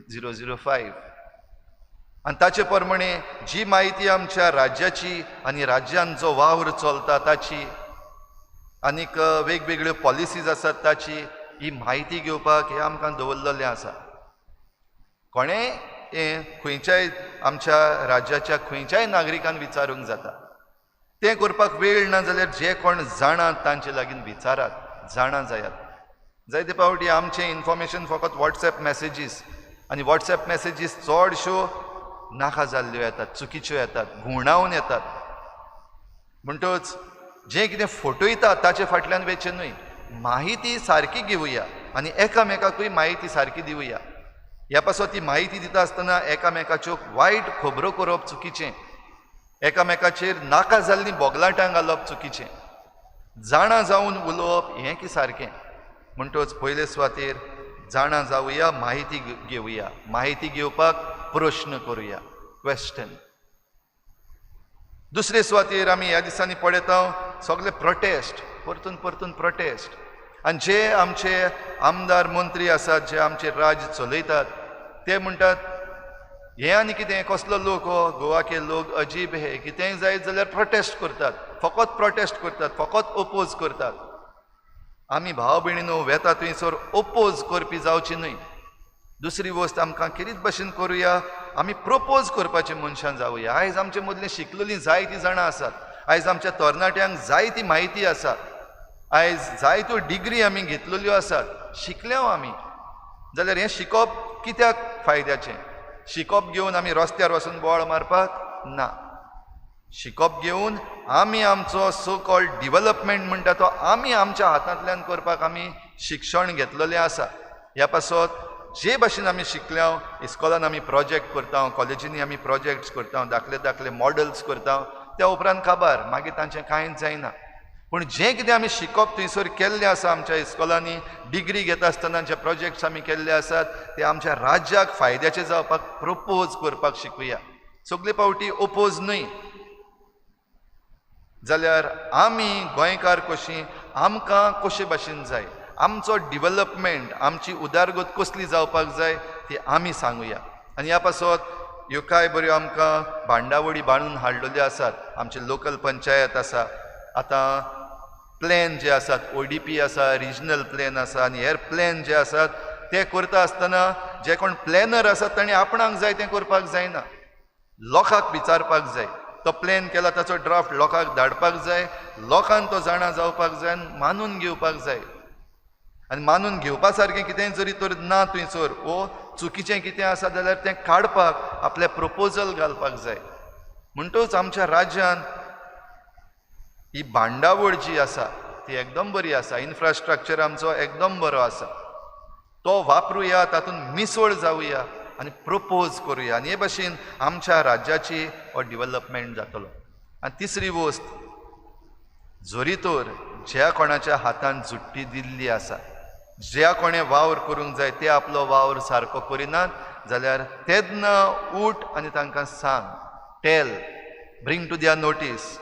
2005. आनी ताचे प्रमाणे जी म्हायती आमच्या राज्याची आनी राज्यान जो वावर चलता ताची आनीक वेगवेगळ्यो पॉलिसीज आसात ताची ही म्हायती घेवपाक हें आमकां दवरलेलें आसा. कोणेंय हें खंयच्याय आमच्या राज्याच्या खंयच्याय नागरिकान विचारूंक जाता. तें करपाक वेळ ना जाल्यार जे कोण जाणात तांचे लागीं विचारात, जाणा जायात. जायते फावटी आमचें इन्फॉर्मेशन फकत WhatsApp मॅसेजीस आनी WhatsApp मॅसेजीस चडश्यो नाका जाल्ल्यो येतात, चुकीच्यो येतात, घुवणावन येतात. म्हणटच जें कितें फटयता ताचे फाटल्यान वेचें न्हय, माहिती सारकी घेवया आनी एकामेकाकूय माहिती सारकी दिवया. ह्या पासत ती माहिती दिता आसतना एकामेकाच्यो वायट खबरो करप चुकीचें, एकामेकाचेर नाका जाल्लीं बोगलाटां घालप चुकीचें, जाणा जावन उलोवप हें की सारकें. म्हणटच पयले सुवातेर जाणा जावया, माहिती घेवया, माहिती घेवपाक प्रश्न करुया, क्वेश्चन. दुसरे सुवातेर आमी ह्या दिसांनी पळयता सगळे प्रोटेस्ट, परतून परतून प्रोटेस्ट. आनी जे आमचे आमदार मंत्री आसात, जे आमचे राज चलयतात, ते म्हणटात हे आनी कितें, कसलो लोक हो, गोवा के लोक अजीब हे, कितेंय जायत जाल्यार प्रोटेस्ट करतात, फकत प्रोटेस्ट करतात, फकत ओपोज करतात. आमी भाव भयणीनो वेता थंयसर ओपोज करपी जावची न्हय. दुसरी वस्त आमकां किरीत भाशेन करुया, आमी प्रपोज करपाचे मनशां जावया. आयज आमचे मदलीं शिकलेलीं जायतीं जाणां आसात, आयज आमच्या तरणाट्यांक जायती म्हायती आसा, आयज जायत्यो डिग्री आमी घेतलेल्यो आसात, शिकल्यो आमी. जाल्यार हें शिकप कित्याक फायद्याचें? शिकप घेवन आमी रस्त्यार वचून बोवाळ मारपाक ना. शिकप घेवन आमी आमचो सो कॉल्ड डिवेलपमेंट म्हणटा तो आमी आमच्या हातांतल्यान करपाक आमी शिक्षण घेतलेलें आसा. ह्या पासत जे भाशेन आमी शिकल्या, इस्कॉलान आमी प्रोजेक्ट करता, कॉलेजींनी आमी प्रोजेक्ट्स करता, दाखले दाखले मॉडल्स करता, त्या उपरांत खबर मागीर तांचें कांयच जायना. पूण जें कितें आमी शिकप थंयसर केल्लें आसा, आमच्या इस्कॉलांनी डिग्री घेता आसतना जे प्रोजेक्ट्स आमी केल्ले आसात ते आमच्या राज्याक फायद्याचे जावपाक प्रपोज करपाक शिकुया. सगळे फावटी ओपोज न्हय. जाल्यार आमी गोंयकार कशीं, आमकां कशे भाशेन जाय, आमचो डिवेलपमेंट, आमची उदारगत कसली जावपाक जाय ती आमी सांगुया. आनी ह्या पासत ह्यो कांय बऱ्यो आमकां भांडावळी बांदून हाडलेल्यो आसात. आमचे लोकल पंचायत आसा, आतां प्लॅन जे आसात, ODP आसा, रिजनल प्लॅन आसा, आनी हेर प्लॅन जे आसात ते करता आसतना जे कोण प्लॅनर आसात तांणी आपणाक जाय तें करपाक जायना, लोकांक विचारपाक जाय. तो प्लॅन केला ताचो ड्राफ्ट लोकांक धाडपाक जाय, लोकांक तो जाणा जावपाक जाय आनी मानून घेवपाक जाय. आनी मानून घेवपा सारकें कितेंय जरी तर ना थंयसर, वो चुकीचें कितें आसा जाल्यार तें काडपाक आपलें प्रपोजल घालपाक जाय. म्हणटच आमच्या राज्यांत ही भांडावळ जी आसा ती एकदम बरी आसा, इन्फ्रास्ट्रक्चर आमचो एकदम बरो आसा, तो वापरुया, तातूंत मिसळ जावया आनी प्रपोज करुया. आनी हे भाशेन आमच्या राज्याची हो डिवेलपमेंट जातलो. आनी तिसरी वस्त, जोरी तर ज्या कोणाच्या हातान जुट्टी दिल्ली आसा, ज्या कोणें वावर करूंक जाय ते आपलो वावर सारको करिनात जाल्यार तेन्ना उठ आनी तांकां सांग, tell, bring to their notice.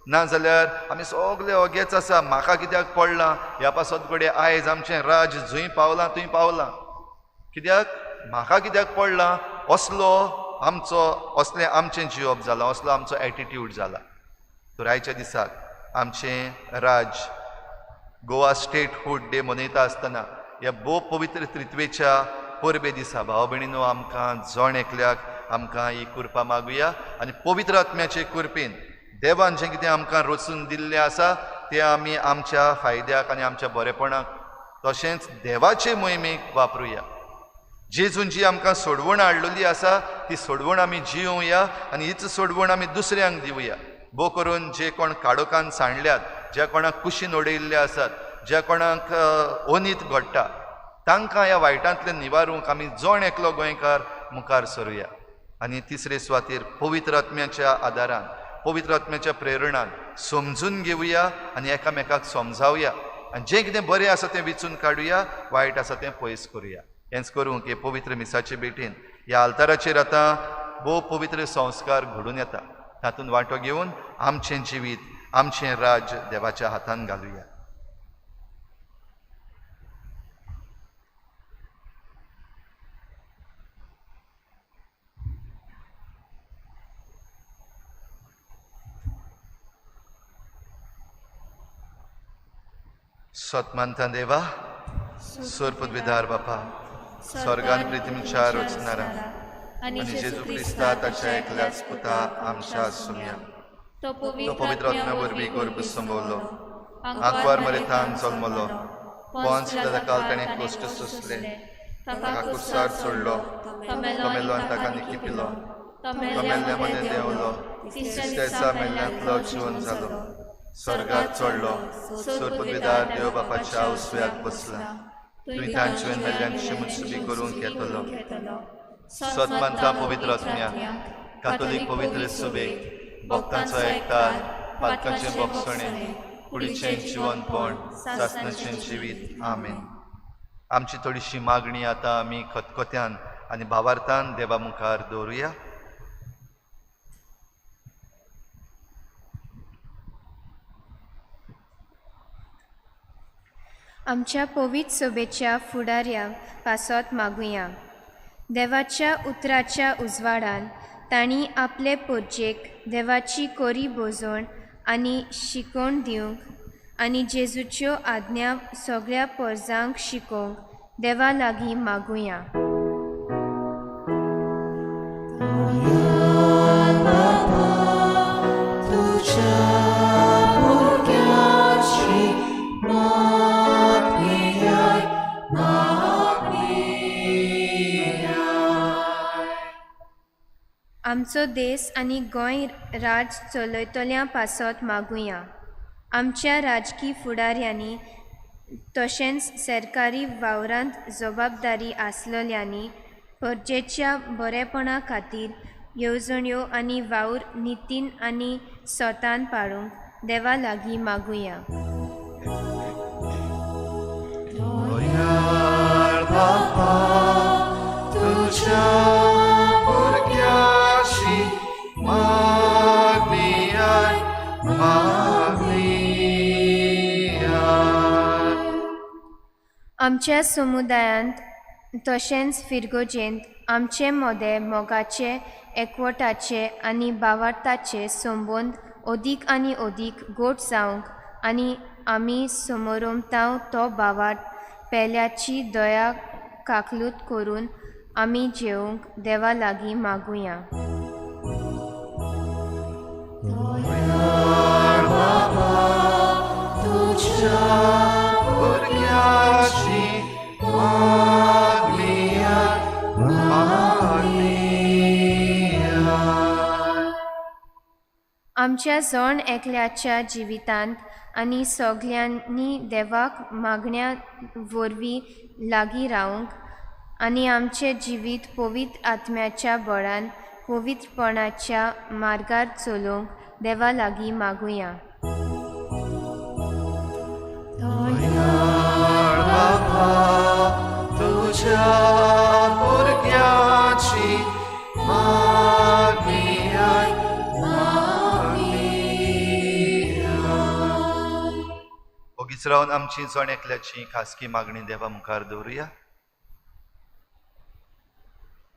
ना जाल्यार आमी सगळे ओगेच आसा, म्हाका कित्याक पडलां, ह्या पासत कडेन आयज आमचें राज जंय पावलां थंय पावलां, कित्याक म्हाका कित्याक पडलां, असलें आमचें जिवप जालां, असलो आमचो एटिट्यूड जाला. तर आयच्या दिसाक आमचें राज गोवा स्टेटहूड डे मनयता आसतना ह्या भोव पवित्र त्रित्वेच्या परबे दिसा भाव भयणीनो आमकां जण एकल्याक आमकां ही कृपा मागुया. आनी पवित्र आत्म्याचे कृपेन देवान जें कितें आमकां रचून दिल्लें आसा तें आमी आमच्या फायद्याक आनी आमच्या बरेपणाक तशेंच देवाचे मोहिमेक वापरुया. जेजून जी आमकां सोडवण हाडलेली आसा ती सोडवण आमी जियोवया आनी हीच सोडवण आमी दुसऱ्यांक दिवया. भोव करून जे कोण काडोकान सांडल्यात, ज्या कोणाक कुशीन उडयल्ले आसात, ज्या कोणाक ओनीत घडटा, तांकां ह्या वायटांतल्यान निवारूंक आमी जण एकलो गोंयकार मुखार सरुया. आनी तिसरे सुवातेर पवित्र आत्म्याच्या आदारान, पवित्र आत्म्याच्या प्रेरणान समजून घेवया आनी एकामेकाक समजावया. आनी जें कितें बरें आसा तें विचून काडुया, वायट आसा तें पयस करुया. हेंच करूंक हे पवित्र मिसाचे भेटेन ह्या आल्ताराचेर आतां भोव पवित्र संस्कार घडून येता. तातूंत वांटो घेवन आमचें जिवीत आमचें राज देवाच्या हातान घालुया. सतमंता देवा, सोरपदविदार बापा, स्वर्गान प्रितीच्या रचणारा आणि जेजू क्रिस्ता ताच्या एकल्याच पुता आमच्या सुम्या तो पवित्र आत्म्या वरवीं गर्भ संभोवलो, आंकवार मरेतान जल्मलो, पोंच काल ताणें कश्ट सोंसले, ताका कुर्सार सोडलो, तो मेलो आनी ताका निखिपिलो, तो मेल्ल्या मदें देंवलो, तिसऱ्या मेल्ल्यांतलो जिवन जालो, स्वर्गात चडलो, सोरपदविदार देव बापाच्या उजव्याक बसला, तुवें तांचे मेल्ल्यांची मुत्सुबी करूंक येतलो. सतमंता पवित्र आत्म्या, कातोलीक पवित्र सुबेक, भक्तांचो एकठांय, पातकांचें भोगसणें, कुडीचें जिवनपण, सासणाचें जिवीत. आमेन. आमची थोडीशी मागणी आतां आमी खतखत्यान आनी भावार्थान देवा मुखार दवरुया. आमच्या पवित्र सभेच्या फुडाऱ्या पासत मागुया. देवाच्या उतराच्या उजवाडान तांणी आपले पोरचेक देवाची कोरी बोजोण आनी शिकोवण दिवंक आनी जेजूच्यो आज्ञा सगळ्या पोरजांक शिकोवंक देवा लागीं मागुया. आमचो देश आनी गोंय राज चलयतल्या पासत मागुया. आमच्या राजकी फुडाऱ्यांनी तशेंच सरकारी वावरांत जबाबदारी आसलेल्यांनी परजेच्या बरेपणा खातीर येवजण्यो आनी वावर नितीन आनी सोतान पाळूंक देवा लागीं मागुया. आमच्या समुदायांत तशेंच फिरगोजेंत आमचे मोदें मोगाचे एकवटाचे आनी भावार्थाचे संबंद ओदीक आनी ओदीक गोड जावंक आनी आमी समोरमताव तो भावार्थ पेल्याची दया काकलूत करून आमी जेवंक देवा लागीं मागुया. आमच्या जण एकल्याच्या जिवितांत आनी सगळ्यांनी देवाक मागण्या वरवीं लागीं रावंक आनी आमचें जिवीत पवित्र आत्म्याच्या बळान पवित्रपणाच्या मार्गार चलोवंक देवा लागीं मागुया. ओगीच रावन आमची जण एकल्याची खासगी मागणी देवा मुखार दवरुया.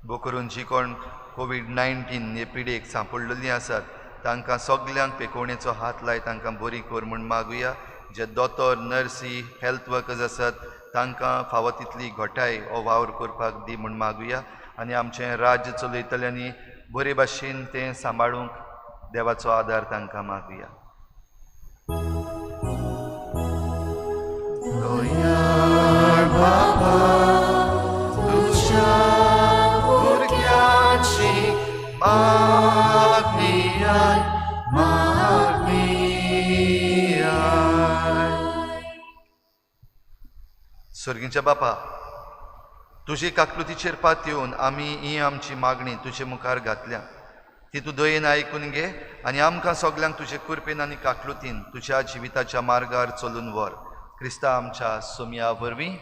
बो करून जी कोण कोविड-19 हे पिडेक सांपडलेलीं आसात तांकां सगल्यांक पेकोवणेचो हात लाय तांकां बरी कर म्हूण मागुया. जे दोतोर नर्सी हेल्थ वर्कर्स आसात तांकां फावो तितली घोटाय हो वावर करपाक दी म्हूण मागुया. आनी आमचें राज्य चलयतल्यांनी बरे भाशेन तें सांबाळूंक देवाचो आदार तांकां मागुया. स्वर्गीच्या बापा, तुजे काकलुतीचेर पात येवन आमी ही आमची मागणी तुजे मुखार घातल्या. ती तूं दयेन आयकून घे आनी आमकां सगल्यांक तुजे कृपेन आनी काकलुतीन तुज्या जिविताच्या मार्गार चलून व्हर. क्रिस्ता आमच्या सोम्या वरवीं.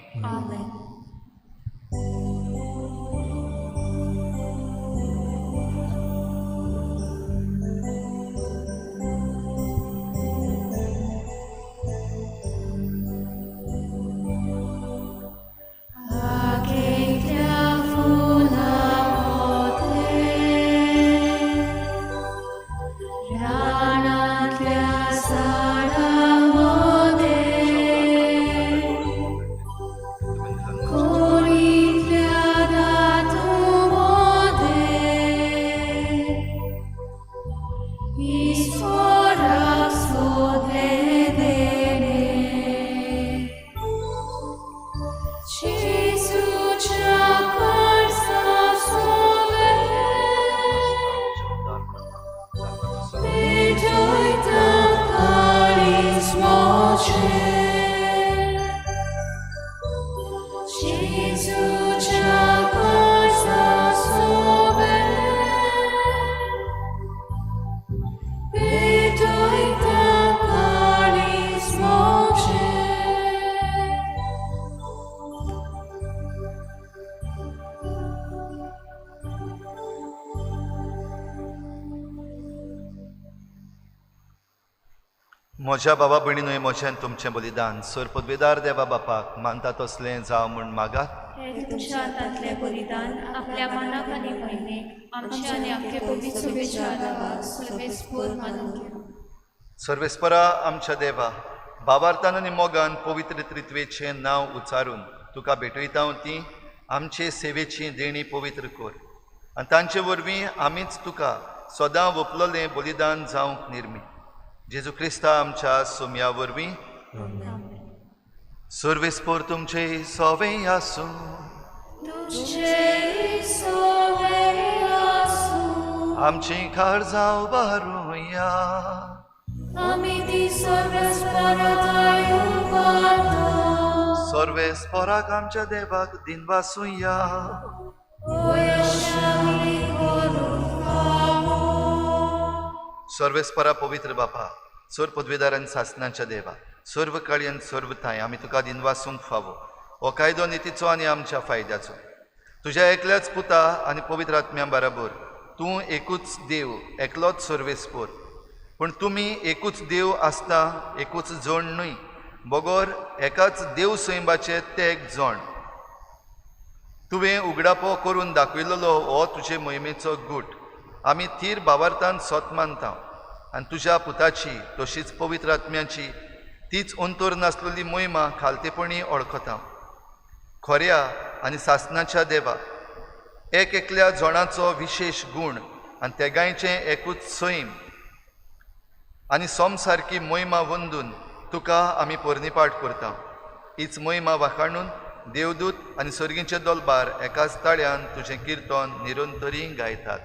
म्हज्या बाबा भयणीनूय म्हजें तुमचें बलिदान सर पदवेदार देवा बापाक मानता तसलें जावं म्हूण मागात. हे तुमच्या हातांतलें बलिदान आपल्या मनाक आनी महिमेक आमच्या आनी आख्खे पवित्र सभेच्या आदाराक सर्वेस्पर मानून घेवं. सर्वेस्परा आमच्या देवा, भावार्थान आनी मोगान पवित्र त्रित्वेचें नांव उच्चारून तुका भेटयता ती आमचे सेवेची देणी पवित्र कर आनी तांचे वरवीं आमीच तुका सदां ओपलोलें बलिदान जावंक निर्मी. जेजू क्रिस्ता आमच्या सोम्या वरवीं सर्वेस्पर तुमचे सोवें आसूं. आमची काळजां उबारुया. सर्वेस्पराक आमच्या देवाक दिनवासुया. सर्वेस्परा पवित्र बापा, सर पदवेदार आनी सासणाच्या देवा, सर्व काळी आनी सर्व थाय आमी तुका दिनवासूंक फावो. हो कायदो नितीचो आनी आमच्या फायद्याचो. तुज्या एकल्याच पुता आनी पवित्र आत्म्या बरोबर तूं एकूच देव, एकलोच सर्वेस्पर. पूण तुमी एकूच देव आसता, एकूच जण न्हय, बगोर एकाच देव सैमाचे ते एक जण. तुवें उगडापो करून दाखयलेलो हो तुजे मोहिमेचो गूट आमी थीर भावार्थान सोत मानता आनी तुज्या पुताची तशीच पवित्र आत्म्याची तीच अंतोर नासलेली मोहिमा खालतेपणी ओळखता. खोऱ्या आनी सासणाच्या देवा, एक एकल्या जणाचो विशेष गूण आनी तेगांयचें एकूच सैम आनी सोम सारकी मोहिमा वंदून तुका आमी पोरनिपाट करता. हीच मोहिमा वाखाणून देवदूत आनी सर्गींचे दोलबार एकाच ताळ्यान तुजें किर्तन निरंतरी गायतात.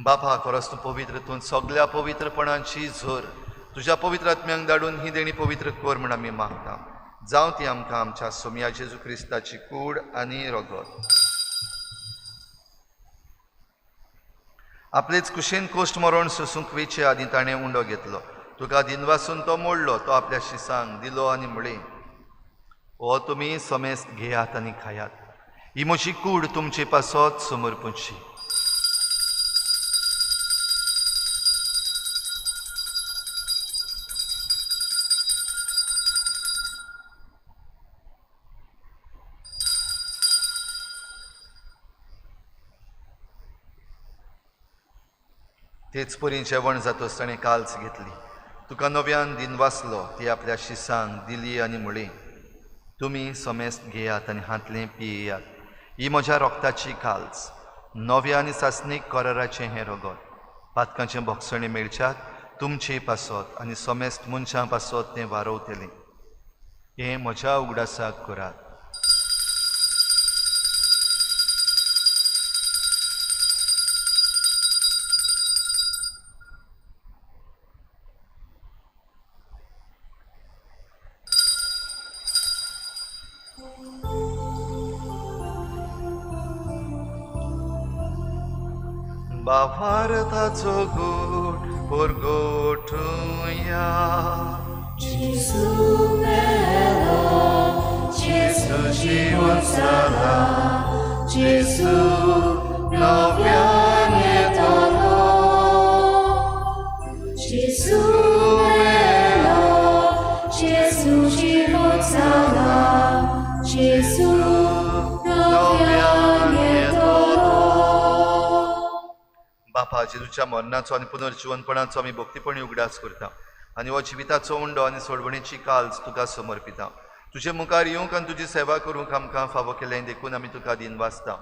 बापा खरोच तूं पवित्र, तूं सगळ्या पवित्रपणाची झर तुज्या पवित्र आत्म्यांक धाडून ही देणी पवित्र कर म्हण आमी मागता. जावं ती आमकां आमच्या सोम्या जेजू क्रिस्ताची कूड आनी रगत. आपलेच कुशेन कोश्ट मरण सोसूंक वेचे आदी ताणें उंडो घेतलो. तुका दिनवासून तो मोडलो, तो आपल्या शिसांक दिलो आनी म्हळें, हो तुमी समेस्त घेयात आनी खायात. ही म्हजी कूड तुमचे पासत समर्पूची. तेच परी जेवण जातच ताणें काल्स घेतली. तुका नव्यान दिनवासलो, ती आपल्या शिसांक दिली आनी म्हळें, तुमी समेस्त घेयात आनी हातलें पियेयात. ही म्हज्या रोगताची काल्स, नव्या आनी सासणीक कराराचें हें रगत. पातकांचें भोगसणें मेळच्याक तुमचे पासत आनी समेस्त मनशां पासत तें वारवतलें. हें म्हज्या उगडासाक करात. भावार्थाचो गोड परगोठुया जेसू जीवन जाला जेसू नव्यान येतलो जेसू मेलो जेसू जीवन जाला जेसू नव्यान येतलो बापा जेजूच्या मरणाचो आनी पुनर्जीवनपणाचो आमी भक्तीपणी उगडास करता आनी हो जिविताचो उंडो आनी सोडवणेची काल्ज तुका समर्पिता तुजे मुखार येवंक आनी तुजी सेवा करूंक आमकां फावो केलें देखून आमी तुका दिन वाचता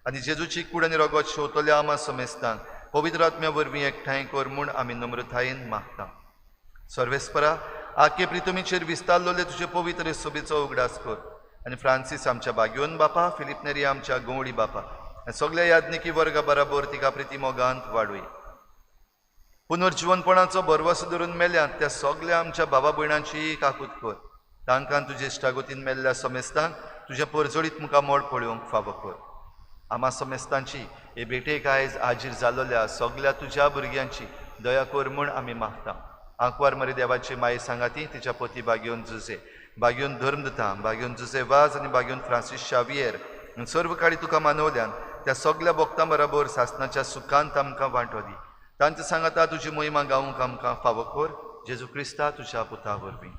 आनी जेजूची कूड आनी रगत शेवतल्या आमा समेस्तान पवित्र आत्म्या वरवीं एकठांय कर म्हूण आमी नम्रतायेन मागता सर्वेस्परा आख्खे प्रितुमीचेर विस्तारलोले तुजे पवित्र सोबेचो उगडास कर आनी फ्रांसीस आमच्या बागयोन बापा फिलिप नेरी आमच्या गोवळी बापा आनी सगळ्या याज्ञिकी वर्गा बराबर तिका प्रिती मोगांत वाडूय पुनर्जीवनपणाचो बरवसो धरून मेल्यात त्या सगळ्या आमच्या भावा भयणांची काकूत कर तांकां तुजे इश्टागोतीन मेल्ल्या समेस्तान तुज्या परजोडीत मुखार मोड पळोवंक फावो कर आमा समेस्तांची हे भेटेक आयज हाजीर जालोल्या सगळ्या तुज्या भुरग्यांची दया कर म्हूण आमी मागता आंकवार मरे देवाची माये सांगाती तिच्या पती बागयोन जुजे बागयोन धर्मदता बागयोन जुजे वाज आनी बागयोन फ्रांसीस शावियर सर्व काळी तुका मानवल्यान त्या सगळ्या भक्तां बरोबर सासणाच्या सुखांत आमकां वांटो दी तांचे सांगाता तुजी मोहिमा गावूंक आमकां फावो कर जेजू क्रिस्ता तुज्या पुता वरवीं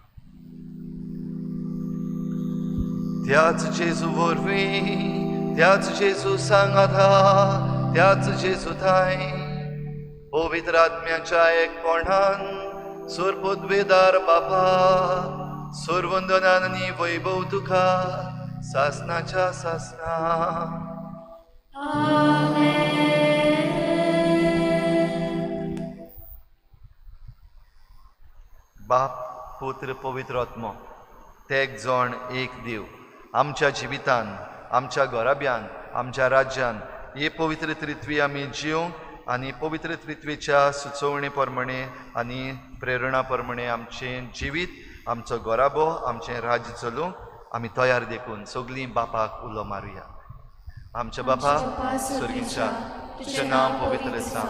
त्याच जेजू वरवीं त्याच जेजू सांगाता त्याच जेजू थाय पवित्र आत्म्याच्या एकपणान सोरपदवेदार बापा सोरवंदनान आनी वैभव तुका सासणाच्या सासणा बाप पुत्र पवित्र आत्मो ते एक जण एक देव आमच्या जिवितान आमच्या घराब्यान आमच्या राज्यान हे पवित्र त्रित्वी आमी जिवंक आनी पवित्र त्रित्वेच्या सुचोवणे प्रमाणे आनी प्रेरणा प्रमाणे आमचें जिवीत आमचो घराबो आमचें राज्य चलोवंक आमी तयार देखून सगळीं बापाक उलो मारुया आमच्या बापा स्वर्गीच्या तुजें नांव पवित्र आसा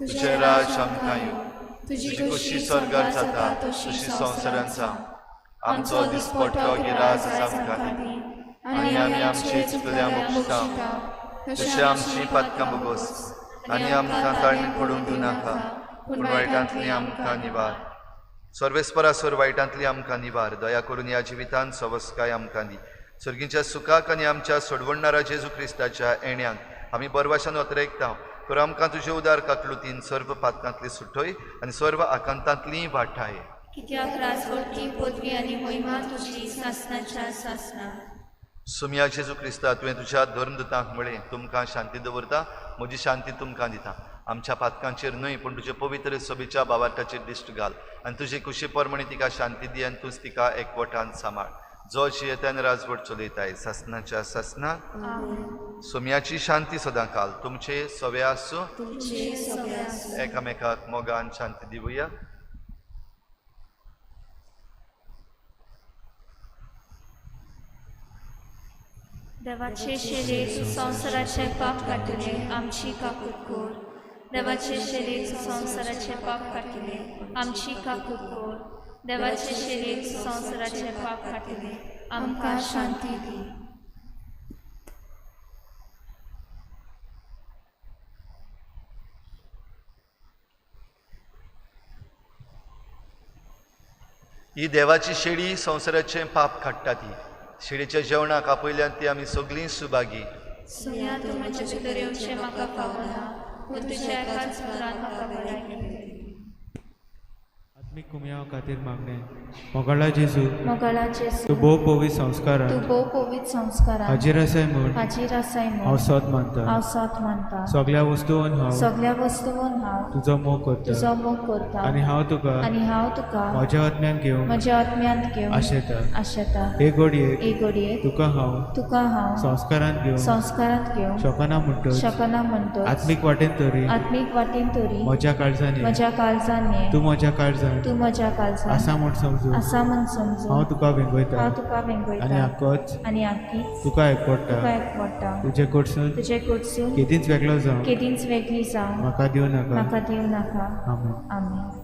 तुजें राज आमकां येवं तुजी खुशी स्वर्गार जाता तशी संवसारांत जावं आमचो दिसपट्टो गिराज आमकां दी आनी आमी आमची चुकल्यांक बक्षिता तशें आमची पातकां बगोस आनी आमकां ताळणेंत पडूंक दिवनाका पूण वायटांतली आमकां निवार सर्वेस्परा सोर वायटांतली आमकां निवार दया करून ह्या जिवितांत सवस्काय आमकां दी सर्गीच्या सुखाक आनी आमच्या सोडवणारा जेजू क्रिस्ताच्या येण्याक आमी बरवाशान वतरेकता कर आमकां तुजे उदार काकलुतीन सर्व पातकांतली सुटय आनी सर्व आकांतांतली वाटाय कित्याक राजवटी पदवी आनी महिमा तुजी सासणाच्या सासणा सुमया जेजू क्रिस्ता तुवें तुज्या धर्मदूतांक म्हळें तुमकां शांती दवरता म्हजी शांती तुमकां दिता आमच्या पातकांचेर न्हय पूण तुजे पवित्र सोबेच्या बाबाटाचेर दिश्ट घाल आनी तुजे कुशी प्रमाणे तिका शांती दी आनी तूंच तिका एकवटान सांबाळ जो जियेतान राजवट चलयताय सासणाच्या सासणा सुमयाची शांती सदां काल तुमचे सवे आसूं एकामेकाक मोगान शांती दिवया देवाचे शेरे संसाराचे पाप काटिले आमची काकूत कोर देवाचे शेरे संसाराचे पाप काटिले आमची काकूत कोर देवाचे शेरे संसाराचे पाप काटिले आमकां शांती दी ही देवाची शेळी संसाराचें पाप काडटा ती शेळीच्या जेवणाक आपयल्यान ती आमी सगळीं सुभागी सुमया तूं म्हजे भितर येवचें म्हाका पावना पूण तुज्या एकाच सुत्रान म्हाका भलायकी मेळटली आत्मीक कुमया खातीर मागणें मोगाळा जेजू मोगाळा जेजू तूं भोव पवित संस्कारान तूं भोव पवित संस्कारान हाजीर आसाय म्हूण हाजीर आसाय हांव म्हूण सत मानता हांव सत मानता सगळ्या वस्तूंन हांव सगळ्या वस्तूंन हांव तुजो मोग करता तुजो मोग करता आनी हांव तुका म्हज्या आत्म्यान घेवंक म्हज्या आत्म्यांत घेवन आशेता आशेता हे घडयेक हे घडयेक तुका हांव संस्कारांत घेवन शकना म्हणटच शकना म्हणटच आत्मीक वाटेन तरी आत्मीक वाटेन तरी म्हज्या काळजांनी म्हज्या काळजांनी तूं म्हज्या काळजान तूं म्हज्या काळजांत आसा म्हूण समजू आसा म्हूण समजून हांव तुका वेंगयता हांव तुका आनी वेंगयता आकोच आनी आखीच तुका एकपडटा तुका एकवटा तुजे कडसून तुजे कडसून केदींच वेगळो जावं केदींच वेगळी जावं म्हाका दिवं नाका म्हाका दिवं नाका आमेन. आमेन.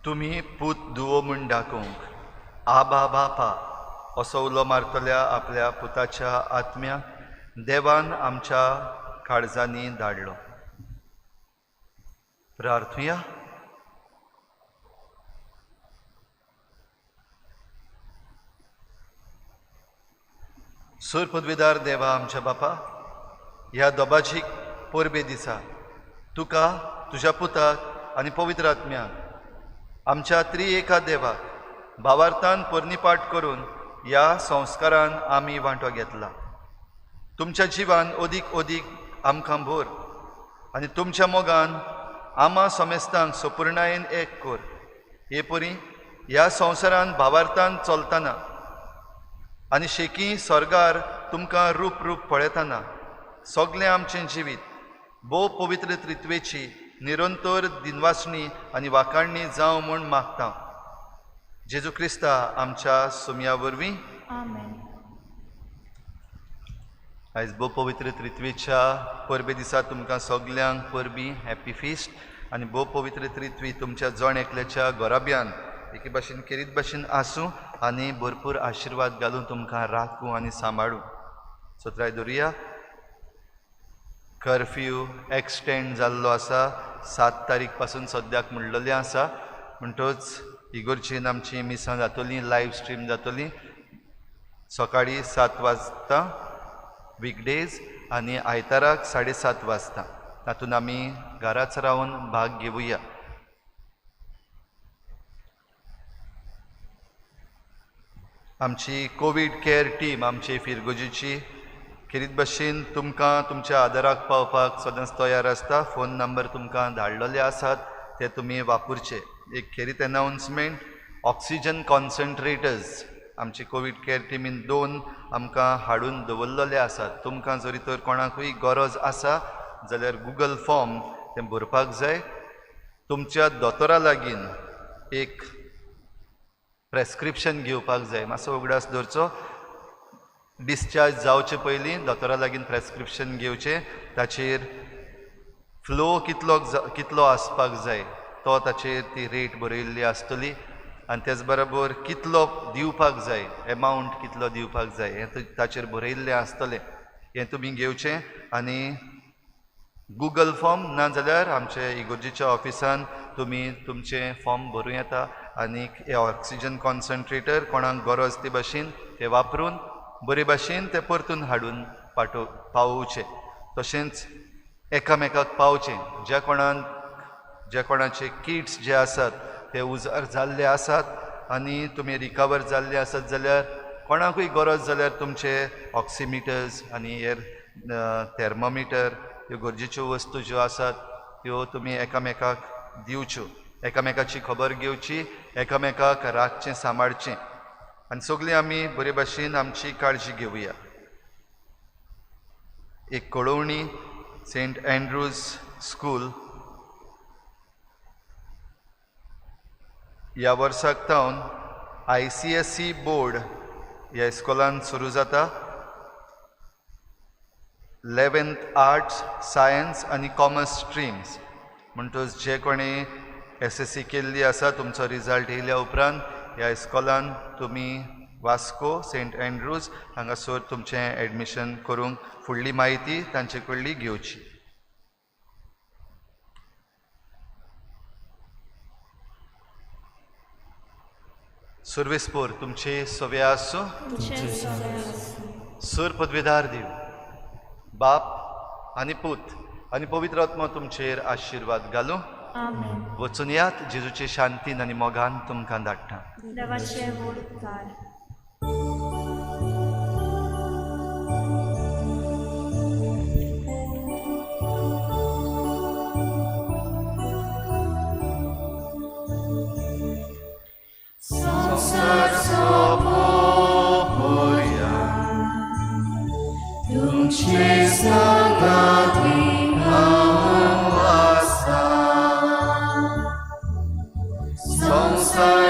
तुम्ही पूत दुवो म्हूण दाखोवंक आबा बापा असो उलो मारतल्या आपल्या पुताच्या आत्म्याक देवान आमच्या काळजांनी धाडलो. प्रार्थुया. सूर पदवीदार देवा आमच्या बापा, ह्या दोबाची पोरबे दिसा तुका तुज्या पुताक आनी पवित्र आत्म्याक आमच्या त्रिएका देवाक भावार्थान पोरनिपाट करून ह्या संस्कारान आमी वांटो घेतला. तुमच्या जिवान ओदीक ओदीक आमकां भोर आनी तुमच्या मोगान आमा समेस्तांक संपूर्णायेन एक कोर. हे परी ह्या संवसारान भावार्थान चलतना आनी शेकी स्वर्गार तुमकां रूप रूप पळयतना सगलें आमचें जिवीत भोव पवित्र त्रित्वेची निरंतर दिनवासणी आनी वाखाणणी जावं म्हूण मागता. जेजू क्रिस्ता आमच्या सुमया वरवीं आमेन. आयज भोव पवित्र त्रित्वेच्या परबे दिसा तुमकां सगल्यांक परबी हॅपी फिस्ट आनी भोव पवित्र त्रित्वी तुमच्या जण एकल्याच्या घोराब्यान एके भाशेन केरीत भाशेन आसूं आनी भरपूर आशिर्वाद घालून तुमकां राखूं आनी सांबाळूं. सो ट्राय दवरुया. कर्फ्यू एक्सटेंड जाल्लो आसा 7 तारीख पासून सद्याक म्हणलेलें आसा. म्हणटच इगोर्जीन आमची मिसां जातलीं, लायव्ह स्ट्रीम जातली सकाळीं 7 वाजता वीकडेज आनी आयताराक 7:30 वाजता. तातूंत आमी घराच रावन भाग घेवया. आमची कोवीड केअर टीम आमची फिरगोजीची खेरीत भाशेन तुमकां तुमच्या आदाराक पावपाक सदांच तयार आसता. फोन नंबर तुमकां धाडलेले आसात ते तुमी वापरचे. एक खेरीत अनाउन्समेंट, ऑक्सिजन कॉन्सन्ट्रेटर्स आमची कोवीड केअर टीमीन 2 आमकां हाडून दवरलेले आसात. तुमकां जरी तर कोणाकूय गरज आसा जाल्यार गुगल फॉर्म तें भरपाक जाय. तुमच्या दोतोरा लागीं एक प्रेस्क्रिप्शन घेवपाक जाय. मातसो उगडास दवरचो. डिस्चार्ज जावचे पयलीं दोतोरा लागीं प्रेस्क्रिप्शन घेवचें. ताचेर फ्लो कितलो आसपाक जाय तो ताचेर ती रेट बरयल्ली आसतली. आनी तेच बरोबर कितलो दिवपाक जाय, एमावंट कितलो दिवपाक जाय हें ताचेर बरयल्लें आसतलें. हें तुमी घेवचें. आनी गुगल फॉर्म ना जाल्यार आमचे इगोर्जेच्या ऑफिसान तुमी तुमचें फॉर्म भरूं येता. आनी हे ऑक्सिजन कॉन्सन्ट्रेटर कोणाक गरज ते भाशेन ते वापरून बरे भाशेन ते परतून हाडून पावोवचे. तशेंच एकामेकाक पावचें. ज्या कोणाचे किट्स जे आसात ते उजार जाल्ले आसात आनी तुमी रिकवर जाल्ले आसात जाल्यार कोणाकूय गरज जाल्यार तुमचे ऑक्सिमिटर्स आनी एअर थर्मोमिटर ह्यो गरजेच्यो वस्तू ज्यो आसात त्यो तुमी एकामेकाक दिवच्यो. एकामेकाची खबर घेवची, एकामेकाक रातचें सांबाळचें. आनी सगळीं आमी बरे भाशेन आमची काळजी घेवया. एक कळोवणी, सेंट एंड्रूज स्कूल ह्या वर्साक तावन ICSE बोर्ड ह्या इस्कॉलान सुरू जाता. 11th आर्ट्स, सायन्स आनी कॉमर्स स्ट्रिम्स म्हणटच जे कोणी SSC केल्ली आसा तुमचो रिजल्ट येयल्या उपरांत ह्या इस्कॉलान तुमी वास्को सेंट एंड्रूज हांगासर तुमचें एडमिशन करूंक फुडली म्हायती तांचे कडली घेवची. सर्वेस्पोर तुमचे सवे आसूं. सर पदवीदार देव बाप आनी पूत आनी पवित्र आत्मा तुमचेर आशिर्वाद घालूं. वचून यात. जेजूचे शांतीन आनी मोगान तुमकां धाडटा. देवाचे उपकार. संसार सोपोया तुमचे सांगाती हांव आसा. संसार